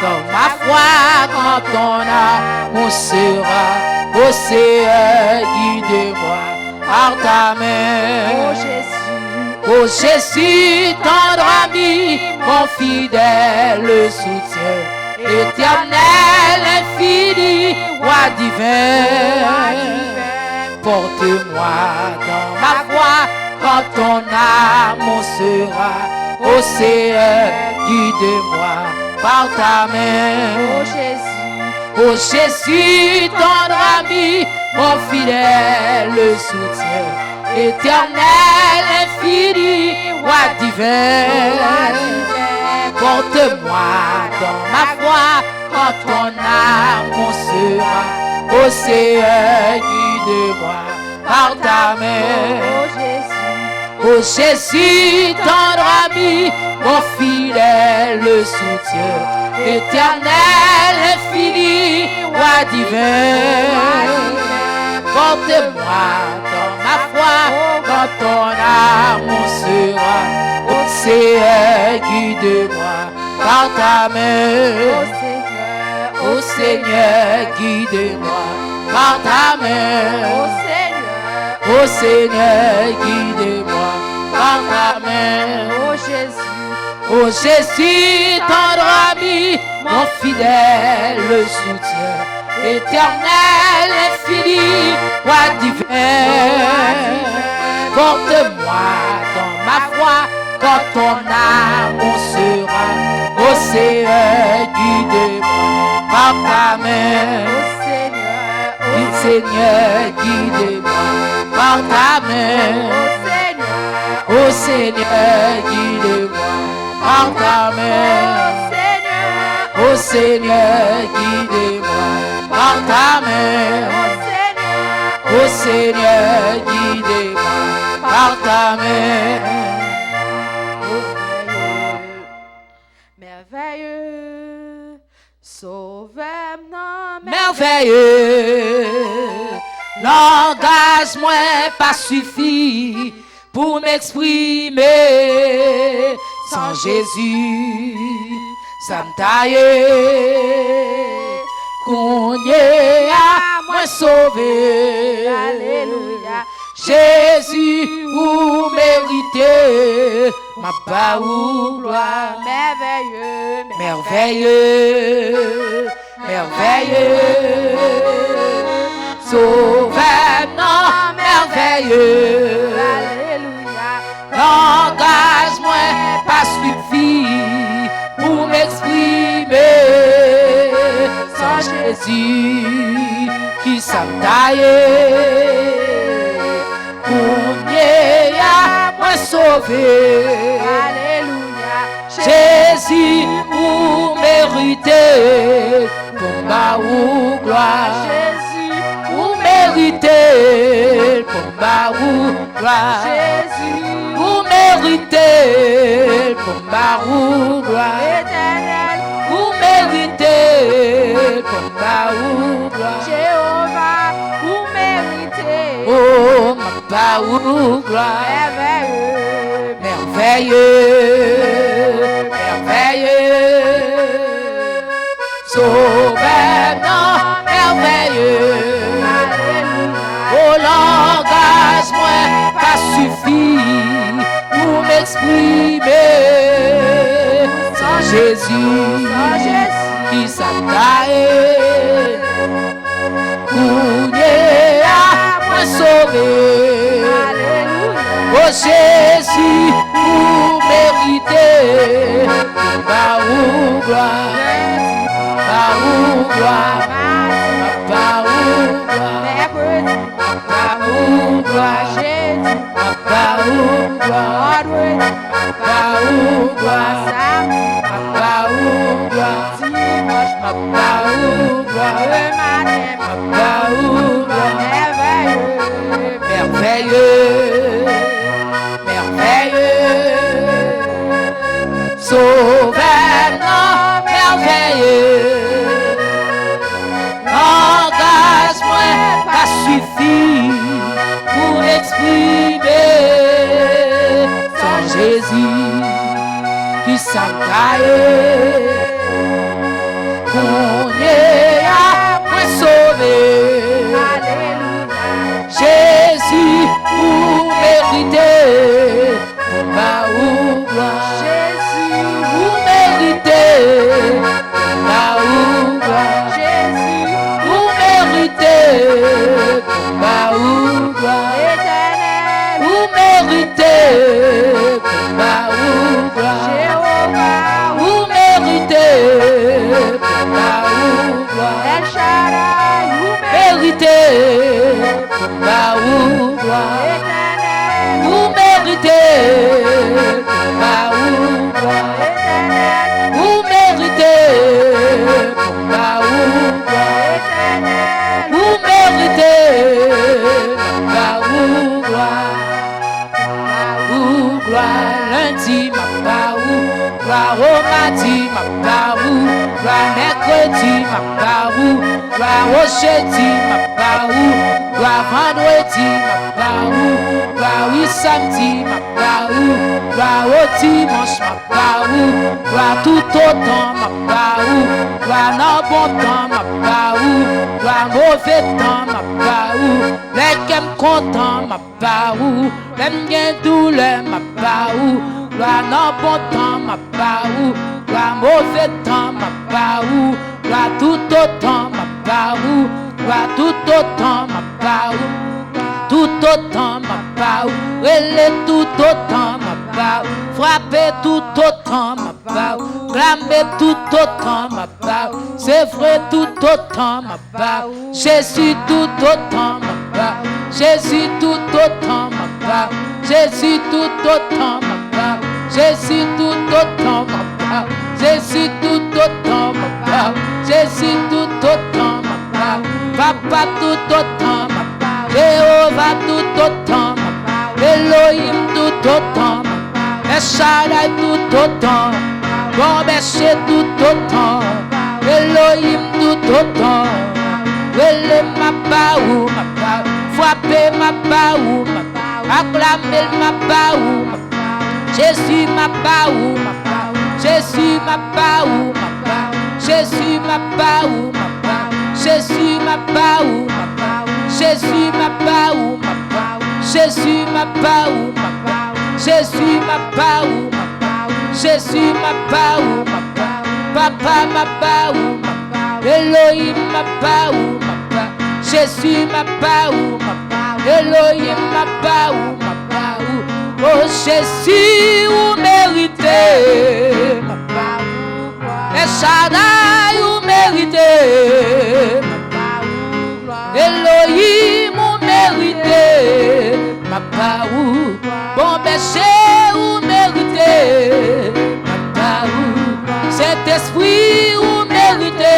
dans ma foi quand ton amour sera océan, guide-moi par ta main. Oh Jésus, tendre ami, mon fidèle soutien, éternel, infini, roi divin. Porte-moi dans ma foi quand ton amour sera océan, guide-moi par ta main. Oh Jésus, tendre ami, mon fidèle soutien, éternel, infini, roi divin. Porte-moi dans ma foi quand ton amour sera océan, guide-moi par ta main. Oh Jésus, tendre ami, mon fidèle soutien, éternel, infini, roi divin. Porte-moi dans ma foi quand ton amour sera océan, guide-moi par ta main. Ô Seigneur, guide-moi par ta main. Ô Seigneur, guide-moi par ta main. Ô Jésus, tendre ami, mon fidèle soutien, éternel, infini, roi divin. Porte-moi dans ma foi quand ton amour sera océan, guide-moi par ta main. Seigneur, guide-moi par ta main. Ô Seigneur, guide-moi par ta main. Ô Seigneur, guide-moi par ta main. Ô Seigneur, guide-moi par ta main. merveilleux, sauveur-moi, Merveilleux, langage moins pas suffit pour m'exprimer. Sans Jésus, ça me taille. Qu'on y a moi sauvé. Alléluia. Jésus, vous méritez ma part ou gloire. Merveilleux, Merveilleux, merveilleux, sauveur, non, merveilleux. Alléluia. Langage moins pas Jésus qui s'entaille combien à moi sauvé. Alléluia. Jésus vous méritez pour ma gloire. Jésus, Vous méritez pour ma gloire. Jésus, Vous méritez pour ma gloire. éternel, Vous méritez pour ma gloire. Jéhovah, vous méritez. Oh, ma gloire. Merveilleux, Merveilleux, merveilleux. Sauveur, non, merveilleux. Au langage, moi, pas suffit pour m'exprimer. Sans Jésus, qui s'attaque, couillé à moi sauver. Oh Jésus, vous méritez par où gloire, par où gloire, par où gloire, par où gloire, par où gloire, par où gloire, par où gloire, par où gloire, merveilleux, merveilleux, sauveur, non, merveilleux. Engage-moi, pas suffit pour exprimer son Jésus qui s'encaille. On est à moi sauver. Jésus, vous méritez pour ma gloire. Jésus, Vous méritez pour ma gloire. Jésus, Vous méritez pour ma gloire. éternel, Vous méritez pour ma gloire. Jéhovah, Vous méritez pour ma gloire. El Shaddai, vous Méritez pour ma gloire. éternel, Vous méritez pour ma gloire. éternel, Vous méritez pour ma gloire. éternel, Vous méritez pour ma gloire. Gloire, lundi, ma parou, gloire au mardi, ma parou, gloire mercredi, ma parou, gloire au jeudi, ma parou, gloire vendredi, ma parou, gloire au samedi, ma parou, gloire au dimanche, ma parou, gloire tout autant, ma parou, gloire dans bon temps, ma parou, gloire mauvais temps, ma parou, les qui me content, ma parou, même bien douleur, ma parou, gloire dans bon temps, ma parou, gloire mauvais temps, ma parou, gloire tout autant, ma parou, gloire tout autant, ma parou, tout autant, ma parou, relais tout autant, ma parou, frapper tout autant, ma parou, clamer tout autant, ma parou, c'est vrai tout autant, ma parou, Jésus tout autant, ma parou, Jésus tout autant, ma parou, Jésus tout autant, ma parou, Jésus tout autant, ma parou, Jésus tout autant, ma parou, Jésus tout autant, ma parou, Papa tout autant, ma parou, Jéhovah tout autant, ma parou, Elohim tout autant, ma parou, El Shaddai tout autant, bon berger tout autant, Elohim tout autant, relais ma parou, ma parou, frapper ma parou, ma parou, acclamer ma parou, ma parou, Jésus ma parou, ma parou, Jésus ma parou, ma parou, Jésus ma parou, ma parou, Jésus ma parou, ma parou, Jésus ma parou, ma parou, Jésus ma parou, ma parou, Jésus ma parou, ma parou, Jésus ma parou, ma parou, Papa ma parou, ma parou, Elohim ma parou, ma parou, Jésus ma parou, ma parou, Elohim ma parou, ma parou, oh Jésus vous méritez, ma parou, El Shaddai vous méritez, mérité, Elohim ou mérité, ma paou, bon péché ou mérité, ma paou, Saint-Esprit ou mérité,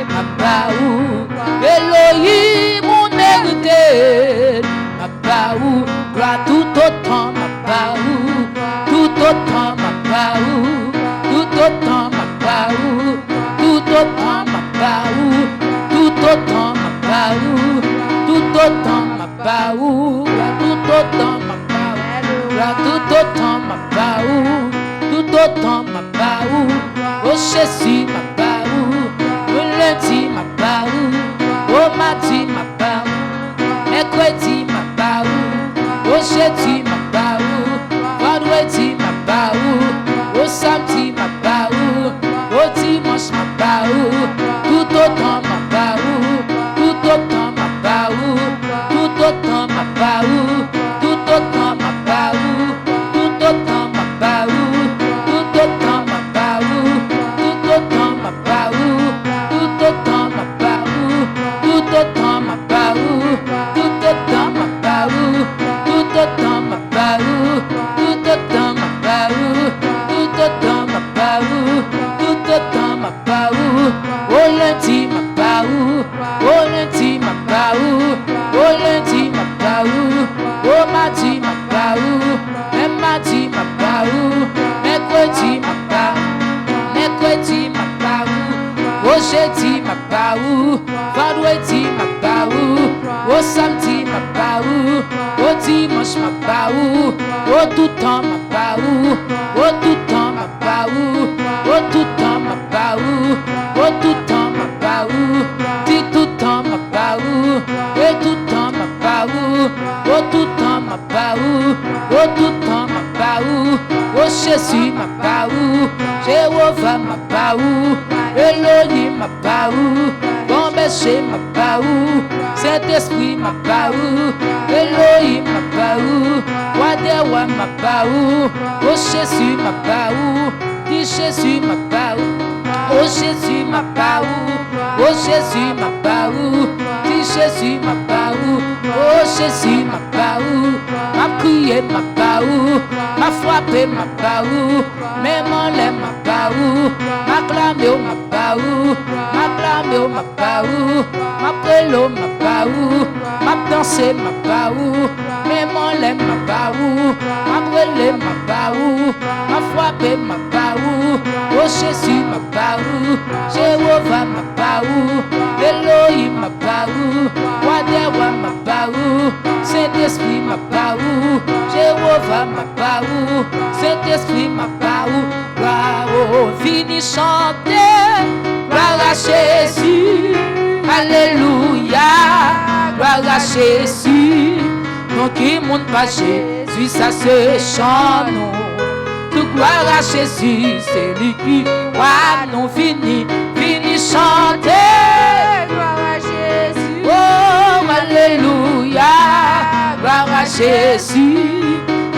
ma paou, Elohim ou mérité, ma paou, gloire tout autant, ma paou, tout autant, ma paou, tout autant, ma paou, tout autant, ma paou, tout autant, ma paou, tout autant, ma paou, tout autant, ma paou, tout autant, ma paou, tout autant, ma paou, au Jésus, ma paou, au lundi, ma paou, au mardi, ma paou, mercredi, ma paou, au jeudi, ma paou, vendredi, ma paou, au samedi, ma paou, au dimanche, ma paou, tout autant, ma paou, tout autant, ma paou, tout autant, ma paou, tout autant, ma paou, tout autant, ma paou, tout autant, ma paou, tout autant, ma paou, tout autant, ma paou, tout autant, ma paou, tout autant, ma paou, tout autant, ma paou, tout autant, ma paou, tout autant, ma paou, tout autant, ma paou, au lundi, ma paou, au lundi, ma paou, au lundi, ma paou, au mardi, ma paou, mardi, ma paou, mercredi, ma paou, mercredi, ma paou, au jeudi, ma paou, vendredi, ma paou, au samedi, ma paou, au dimanche, ma paou, au tout temps, ma paou, au tout temps, ma paou, au tout temps, ma paou, au tout temps, ma paou, dis tout temps, ma paou, et tout temps, ma paou, au tout temps, ma paou, au tout temps, ma paou, au Jésus, ma paou, Jéhovah, ma paou, Elohim, ma paou, bon péché, ma paou, Saint-Esprit, ma paou, Elohim, ma paou, roi des rois, ma paou, au Jésus, ma paou, dis Jésus, ma paou, au Jésus, ma paou, au Jésus, ma paou, dis Jésus, ma paou, au Jésus, ma paou, m'a crié, ma paou, m'a frappé, ma paou, même en l'air, ma paou, m'a clamé, ma paou, m'a clamé, ma paou, m'a prélo, ma paou, m'a dansé, ma paou, même en l'air, ma paou, m'a brûlé, ma paou, m'a frappé, ma paou, au Jésus, ma paou, Jéhovah, ma paou, Elohim, ma paou, roi des rois, ma paou, Saint-Esprit, ma paou, Jéhovah, ma paou, Saint-Esprit, ma paou, gloire, fini chanter, gloire à Jésus, alléluia, gloire à Jésus, donc il monte pas Jésus, ça se chante, tout gloire à Jésus, c'est lui qui va nous finir, chanter, gloire à Jésus, oh alléluia, gloire à Jésus,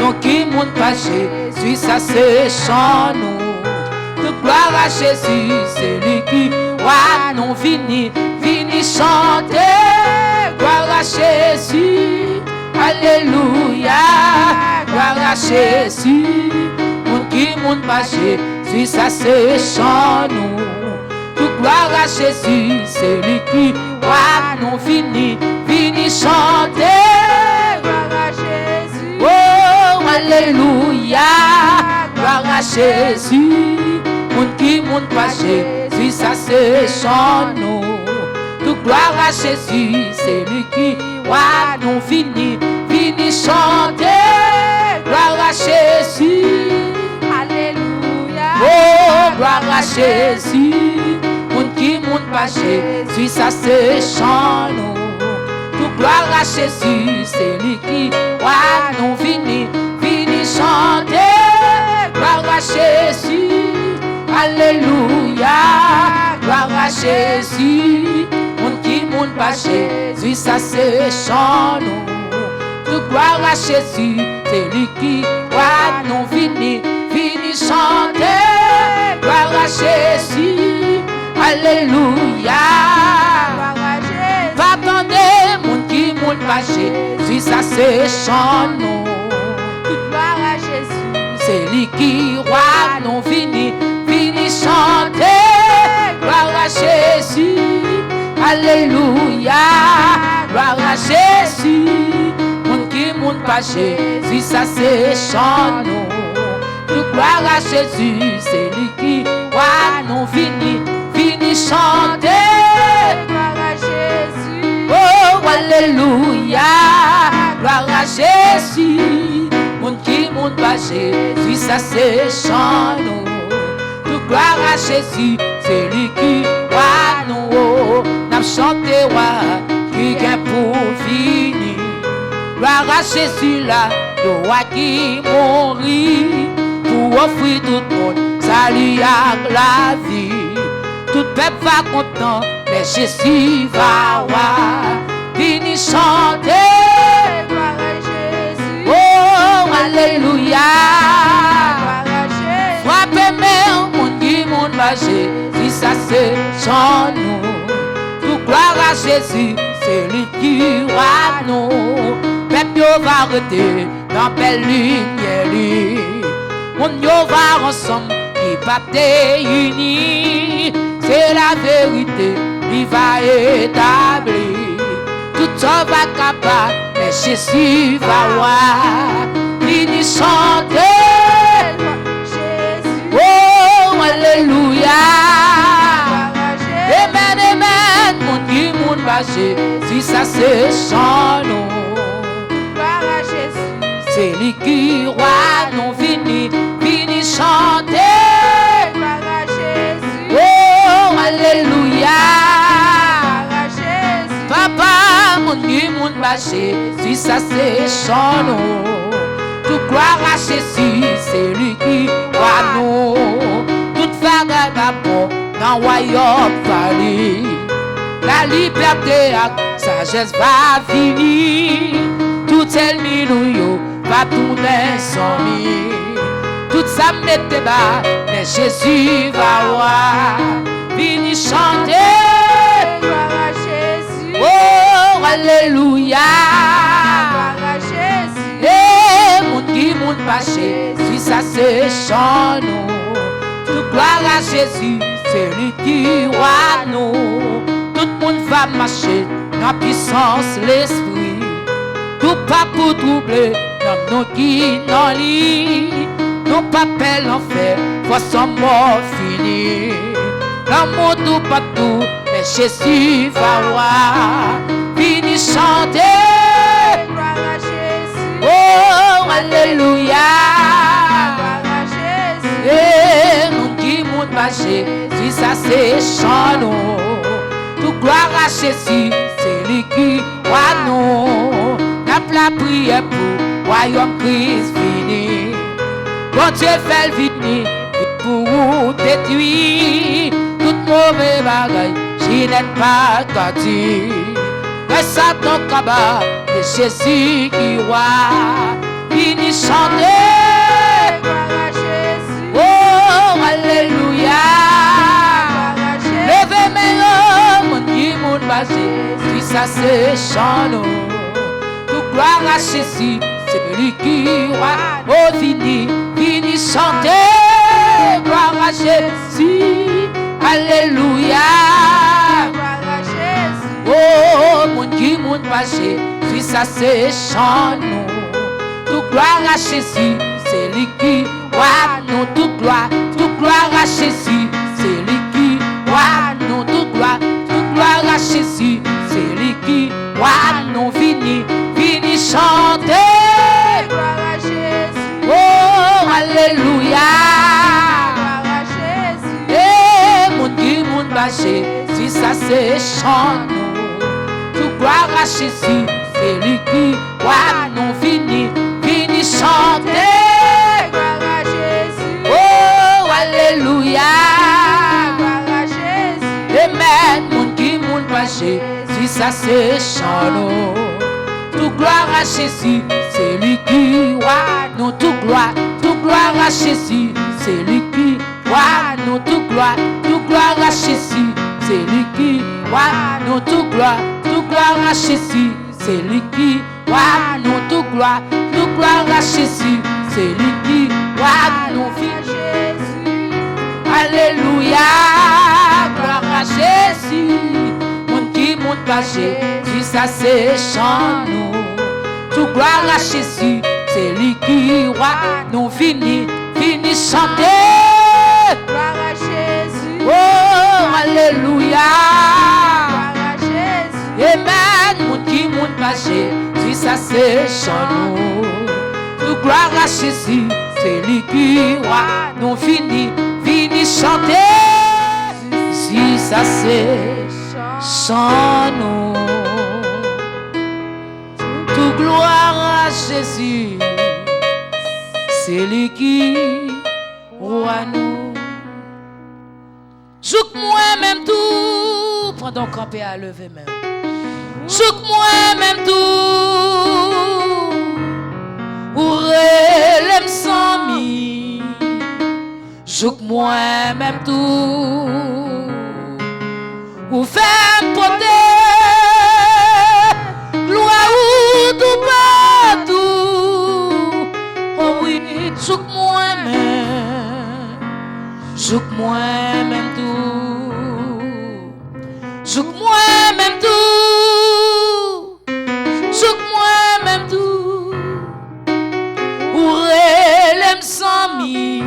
donc il monte pas Jésus, ça se chante nous, tout gloire à Jésus, c'est lui qui va nous finir, chanter, gloire à Jésus, alléluia, gloire à Jésus, monde qui monte pas Jésus, ça se chante nous. Gloire à Jésus, c'est lui qui va nous finir, chanter. Gloire à Jésus, oh alléluia, gloire à Jésus. Monde qui monte pas Jésus, ça se chante nous. Tout gloire à Jésus, c'est lui qui va nous finir, chanter. Gloire à Jésus, alléluia, oh gloire à Jésus. Qui monte pas Jésus, ça se chante nous. Tout gloire à Jésus, c'est lui qui va nous finir, chanter. Gloire à Jésus, alléluia, gloire à Jésus. Monde qui monte pas Jésus, ça se chante nous. Tout gloire à Jésus, c'est lui qui va nous finir, chanter. Gloire à Jésus. Alléluia. Pas attendez, moun qui moun pas Jésus, ça c'est chant nous. Gloire à Jésus. C'est lui qui roi non fini, fini chanter. Gloire à Jésus. Alléluia. Gloire à Jésus. Moun qui moun pas Jésus, ça c'est chant nous. Tout gloire à Jésus, c'est lui qui roi non fini, fini chanter. Gloire à Jésus. Oh, alléluia. Gloire à Jésus. Moun qui moun pas Jésus, ça c'est chant nous. Tout gloire à Jésus, c'est lui qui roi nous. N'a chanté roi qui gagne pour finir. Gloire à Jésus là, le roi qui mourit pour offrir tout le monde salut à la vie. Tout peuple va content, mais Jésus va roi. Vini chanter. Gloire à Jésus. Oh, alléluia. Gloire à Jésus. Frappez mère, mon qui mon va Jésus, ça c'est chant nous. Tout gloire à Jésus, c'est lui qui roi nous. Peuple va arrêter dans belle lumière lui. On y va ensemble, qui pas unis. C'est la vérité, il va établir. Tout ça va capable, mais Jésus va voir. Vini chanter. Jésus. Oh, alléluia. Gloire à Jésus. Amen, amen. Mon Dieu, mon va Jésus, ça c'est chant nous. Gloire à Jésus. C'est lui qui roi non fini, fini chanter. Gloire à Jésus. Oh, alléluia. Gloire à Jésus. Papa, mon Dieu, mon va Jésus, ça c'est chant nous. Tout gloire à Jésus, c'est lui qui roi nous. Toute vagabond dans le royaume vallée. La liberté à sagesse va finir. Tout ennemi nous va tourner sans lui. Tout ça mette bas, mais Jésus va voir. Vini chanter. Gloire à Jésus. Oh, alléluia. Gloire à Jésus. Eh, mon qui mon pas Jésus, ça c'est chant nous. Tout gloire à Jésus, c'est lui qui roi nous. Tout le monde va marcher dans puissance l'esprit. Tout pas pour troubler, dans nos qui n'en lit. Nous pas pelle l'enfer, façon mort fini. L'amour tout partout, mais Jésus va voir. Vini chanter. Gloire à Jésus. Oh, alléluia. Gloire à Jésus. Eh, mon qui mon pas Jésus, ça c'est chant nous. Tout gloire à Jésus, c'est lui qui roi nous. N'a la prière pour royaume Christ fini. Bon Dieu fait le vini pour détruire toute mauvaise bagaille, je n'ai pas gâté. Mais Satan combat, c'est Jésus qui roi. Vini chanter. Gloire à Jésus. Oh, alléluia. Gloire à Jésus. Levez mes mains, mon Dieu, mon basé. Si ça c'est chant nous. Tout gloire à Jésus, c'est lui qui roi. Oh, vini, vini chanter. Gloire à Jésus. Alléluia. Gloire à Jésus. Oh, mon Dieu, mon basé. Si ça c'est chant nous. Tout gloire à Jésus, c'est lui qui roi nous. Tout gloire à Jésus, c'est lui qui roi nous. Tout gloire à Jésus, c'est lui qui roi nous. Vini, vini chanter. Gloire à Jésus. Oh, alléluia. Gloire à Jésus. Eh, mon Dieu, mon bâché, si ça c'est chant nous. Tout gloire à Jésus, c'est lui qui roi nous. Vini, vini chanter. Gloire à Jésus. Oh, alléluia. Gloire à Jésus. Amen, mon qui mon bâché, si ça c'est chant nous. Tout gloire à Jésus, c'est lui qui roi nous. Tout gloire à Jésus, c'est lui qui roi nous. Tout gloire à Jésus, c'est lui qui voit nous toute gloire à Jésus, c'est lui qui voit nous toute gloire à Jésus, c'est lui qui voit nous vie Jésus. Alléluia, gloire à Jésus. Monde qui monte pas Jésus, ça c'est chant nous. Tout gloire à Jésus, c'est lui qui voit nous fini chanter. Gloire à Jésus. Oh, alléluia. Gloire à Jésus. Amen. Monde qui monte pas Jésus, ça c'est chant nous. Tout gloire à Jésus, c'est lui qui voit nous fini chanter. Si ça c'est chant nous. Tout gloire à Jésus, c'est lui qui roi nous. Joue moi-même tout, pendant camper à lever même. Joue moi-même tout, ou relève sans mi. Joue moi-même tout, ou fais porter. Gloire ou tout partout. Oh oui, joue moi-même tout. Joue moi-même tout. Joue moi-même tout. Ou relève sans mi.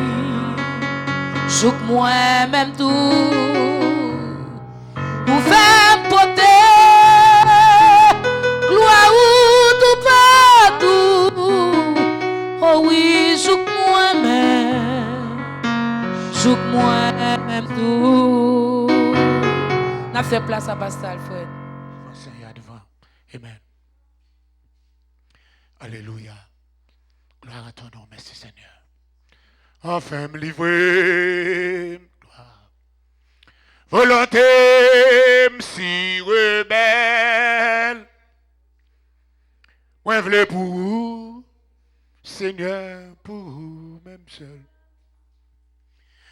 Joue moi-même tout. Ou fais porter. Gloire ou tout partout. Oh oui, joue moi-même tout. On a fait place à Pasteur Alfred. Seigneur devant. Amen. Alléluia. Gloire à ton nom, merci Seigneur. Enfin me livrer. Gloire. Volonté si rebelle. Moi v'le pour vous, Seigneur, pour vous même seul.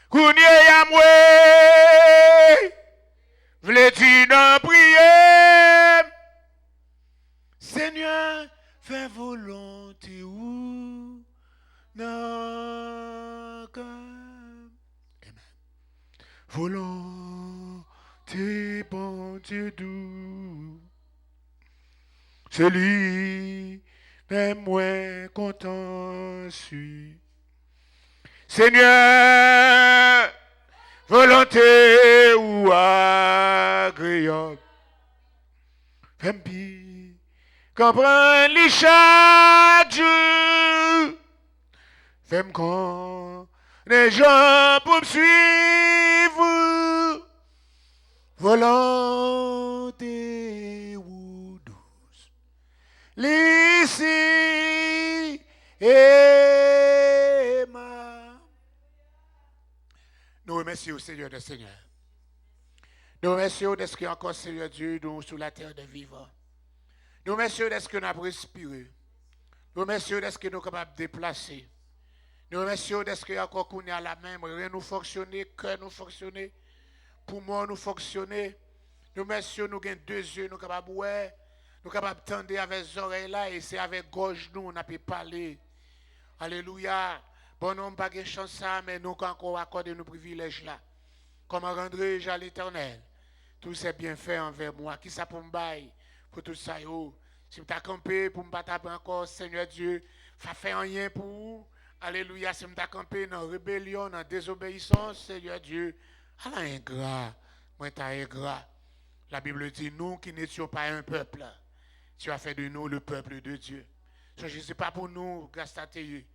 Kounye y'a moi, v'le dire dans prière. Seigneur, fais volonté ou non comme. Amen. Volonté, bon Dieu doux. Celui même moins content suis. Seigneur, volonté ou agréable. Fais-moi comprendre les chaque jour. Fais-moi qu'on les gens pour me suivre. Volonté ou douce. L'ici et ma. Nous remercions au Seigneur des Seigneurs. Nous remercions de ce qu'il y a encore, Seigneur Dieu, nous sur la terre de vivre. Nous remercions de ce que nous avons respiré. Nous remercions de ce que nous sommes capables de déplacer. Nous remercions de ce qu'il y a encore qu'on est à la même. Rien nous fonctionner, cœur nous fonctionner, poumons nous fonctionner. Nous remercions, nous avons 2 yeux, nous sommes capables de voir. Nous sommes capables d'entendre avec les oreilles là et c'est avec gorge nous, on a pu parler. Alléluia. Bon, nous pas de chance ça, mais nous encore accorder nos privilèges là. Comment rendrai-je à l'Éternel tous ces bienfaits envers moi? Qui ça pour me bailler pour tout ça? Yo? Si je t'ai campé pour me battre encore, Seigneur Dieu, ça fait rien pour vous. Alléluia. Si je t'ai campé dans la rébellion, dans la désobéissance, Seigneur Dieu, à ingrat, moi t'as ingrat. La Bible dit, nous qui n'étions pas un peuple, tu as fait de nous le peuple de Dieu. Je ne sais pas pour nous, grâce à Dieu.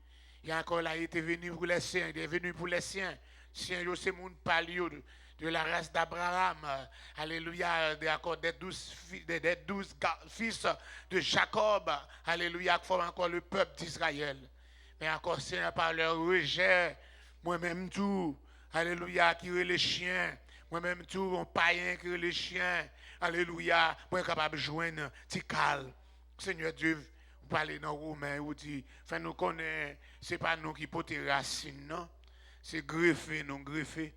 Il y a encore là, il était venu pour les siens, il est venu pour les siens. Siens, c'est mon palio de la race d'Abraham. Alléluia, des 12 fils de Jacob. Alléluia, qui forment encore le peuple d'Israël. Mais encore, Seigneur, par leur rejet, moi-même tout, alléluia, qui est les chiens. Moi-même tout, un païen qui est les chiens. Alléluia, moi capable de joindre Tikal. Seigneur Dieu, vous parlez dans Romain, vous dites, enfin nous connaissons, ce n'est pas nous qui portons racines, non? C'est greffé, non greffé.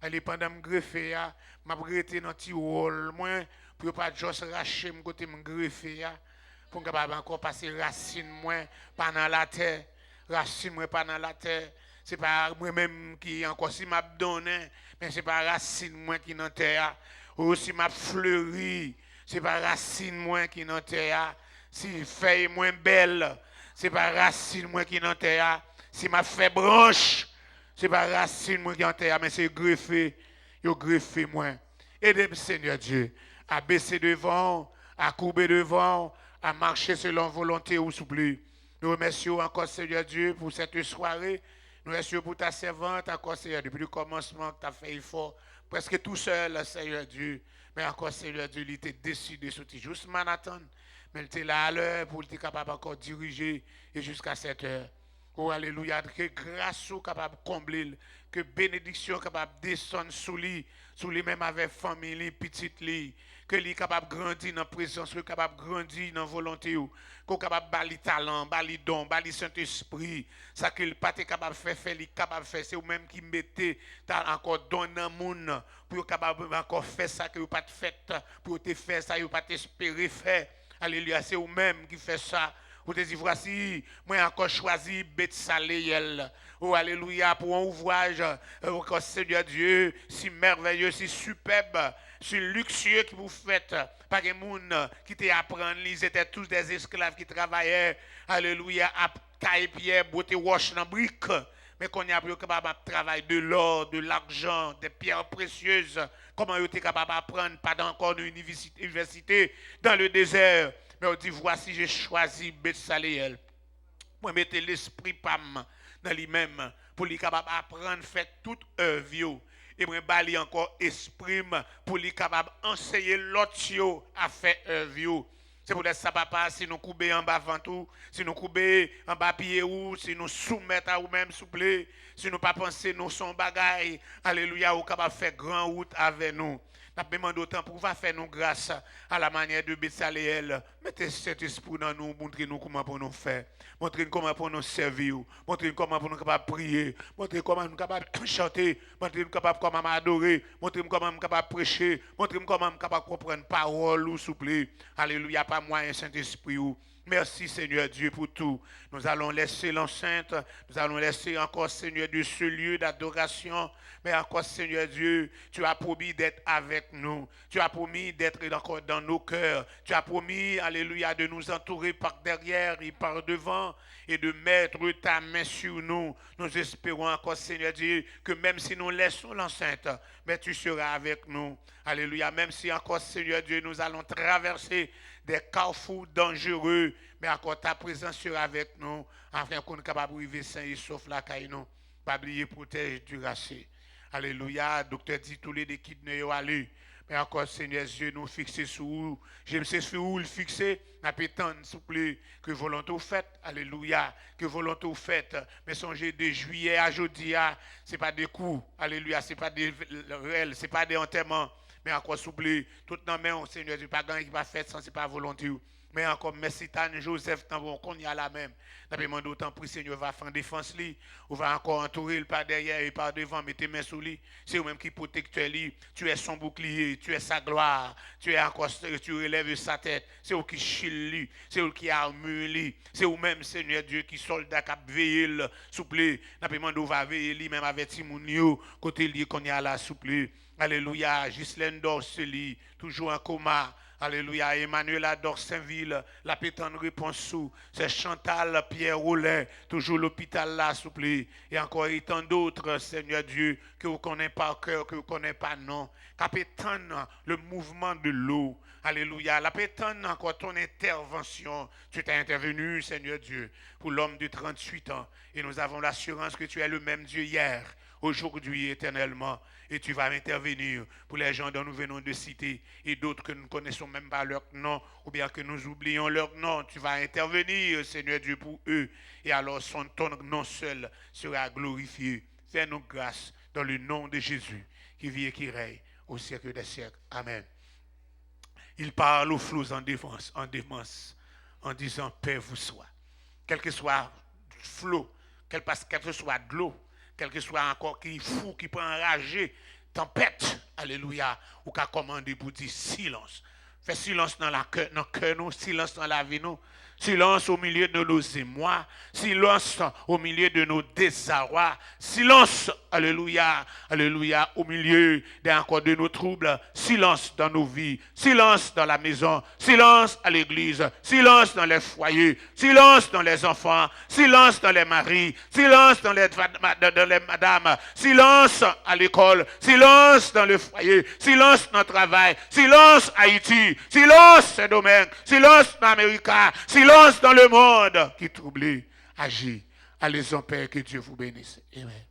Allez, pendant me greffer, m'a regretté dans petit rôle, moi, pour pas juste racher me côté me greffer, pour capable encore passer racine moi pendant la terre, racine moi pendant la terre. C'est pas moi-même qui encore si m'a donné, mais c'est pas racine moi qui dans terre. Ou si m'a fleuri, c'est pas racine moi qui dans terre. Si feuille moins belle, c'est pas racine moi qui dans terre. Si m'a fait branche, c'est pas racine moi qui en terre, mais c'est greffé. Yo greffé moi. Aidez-moi Seigneur Dieu à baisser devant, à courber devant, à marcher selon volonté ou souple. Nous remercions encore Seigneur Dieu pour cette soirée. Nous remercions pour ta servante, encore Seigneur, depuis le commencement que tu as fait effort, presque tout seul, Seigneur Dieu. Mais encore Seigneur Dieu, il était décidé de sortir juste Manhattan. Mais il était là à l'heure pour être capable encore diriger et jusqu'à 7 heures. Oh alléluia, que grâce soit capable de combler, que bénédiction capable de descendre sous lui même avec famille, petite lui, que lui capable de grandir dans la présence, que capable de grandir dans la volonté, que capable de bali talent, bali don, bali Saint-Esprit, ça qu'il pas capable de faire, il capable de faire, c'est vous même qui mettez encore don dans le monde pour capable encore faire ça que vous pas fait, pour te faire ça, vous pas espérer faire. Alléluia, c'est vous même qui fait ça. Vous te dites, voici, moi encore choisi bête salée. Oh, alléluia, pour un ouvrage, oh, Seigneur Dieu, si merveilleux, si superbe, si luxueux que vous faites. Pas de monde qui t'apprend, ils étaient tous des esclaves qui travaillaient, alléluia, à caille-pierre, beauté wash dans brique. Mais qu'on y a plus capable de travailler de l'or, de l'argent, des pierres précieuses. Comment vous êtes capable d'apprendre pendant encore une université dans le désert. Mais on dit, voici, j'ai choisi Betsaléel. Moi, mettez l'esprit pam dans lui-même pour lui capable d'apprendre, faire toute œuvre. Et moi, bali encore esprit pour lui capable d'enseigner l'autre à faire œuvre. C'est pour ça, papa, si nous coupons en bas avant tout, si nous coupons en bas pied ou, si nous soumettons à nous-mêmes, s'il vous plaît, si nous ne pas penser nous sommes bagailles, alléluia, ou capable de faire grand route avec nous. Nous demandons d'autant pour faire nous grâce à la manière de Betsaléel. Mettez cet esprit dans nous, montrez-nous comment pour nous faire, montrez-nous comment pour nous servir, montrez-nous comment pour nous capables de prier, montrez-nous comment nous capables de chanter, montrez-nous comment comment adorer, montrez-nous comment nous capables de prêcher, montrez-nous comment nous capables de comprendre parole ou souple. Alléluia, pas moyen Saint-Esprit. Merci Seigneur Dieu pour tout. Nous allons laisser l'enceinte, nous allons laisser encore Seigneur Dieu ce lieu d'adoration. Mais encore Seigneur Dieu, tu as promis d'être avec nous. Tu as promis d'être encore dans nos cœurs. Tu as promis, alléluia, de nous entourer par derrière et par devant et de mettre ta main sur nous. Nous espérons encore Seigneur Dieu que même si nous laissons l'enceinte, mais tu seras avec nous. Alléluia, même si encore Seigneur Dieu, nous allons traverser des carrefours dangereux, mais encore ta présence sera avec nous, afin qu'on soit capable de vivre sain et sauf la caille nous. Pas oublier, protège du racé. Alléluia, docteur dit tous les kidnappés à lui. Mais encore, Seigneur Dieu, nous fixer sur où. Je me sais sur où le fixer. N'a pas tant, s'il vous plaît, que volonté vous faites. Alléluia, que volonté vous faites. Mais songez de juillet à jeudi, ce n'est pas des coups. Alléluia, ce n'est pas des réels, ce n'est pas des enterrements. Mais encore, s'il vous plaît, tout dans la main, Seigneur Dieu, pas gagner qui va faire sans, ce n'est pas volonté. Mais encore, merci, Tane Joseph, qu'on y a la même. N'a pas demandé autant pour Seigneur va faire défense lui, ou va encore entourer le par derrière et par devant, mettre tes mains sur lui. C'est vous-même qui protecte lui. Tu es son bouclier, tu es sa gloire, tu es encore, tu relèves sa tête. C'est vous qui chille lui, c'est vous qui armure lui. C'est vous-même, Seigneur Dieu, qui soldat qui veille, s'il vous plaît. N'a pas demandé où va veiller lui, même avec Timounio, côté lui qu'on y a là, s'il vous plaît. Alléluia, Ghislaine Dorsely, toujours en coma. Alléluia, Emmanuel adore Saint-Ville, la pétante réponse sous, c'est Chantal Pierre Rollin, toujours l'hôpital là, s'il vous plaît. Et encore et tant d'autres, Seigneur Dieu, que vous connaissez par cœur, que vous connaissez pas non. Capitaine, le mouvement de l'eau. Alléluia, la pétante, encore ton intervention. Tu t'es intervenu, Seigneur Dieu, pour l'homme de 38 ans. Et nous avons l'assurance que tu es le même Dieu hier, aujourd'hui, éternellement. Et tu vas intervenir pour les gens dont nous venons de citer et d'autres que nous ne connaissons même pas leur nom ou bien que nous oublions leur nom. Tu vas intervenir, Seigneur Dieu, pour eux. Et alors ton nom seul sera glorifié. Fais-nous grâce dans le nom de Jésus qui vit et qui règne au siècle des siècles. Amen. Il parle aux flots en défense, en disant paix vous soit. Quel que soit le flot, quel que soit de l'eau, quel que soit encore qui fou, qui peut enrager, tempête, alléluia, ou qu'a commandé pour dire silence. Fais silence dans le cœur, nous, silence dans la vie, nous. Silence au milieu de nos émois, silence au milieu de nos désarrois, silence, alléluia, alléluia, au milieu encore de nos troubles, silence dans nos vies, silence dans la maison, silence à l'église, silence dans les foyers, silence dans les enfants, silence dans les maris, silence dans les madames, silence à l'école, silence dans le foyer, silence dans le travail, silence Haïti, silence ce domaine, silence dans l'Amérique, silence dans le monde qui trouble, agit. Allez en paix, que Dieu vous bénisse. Amen.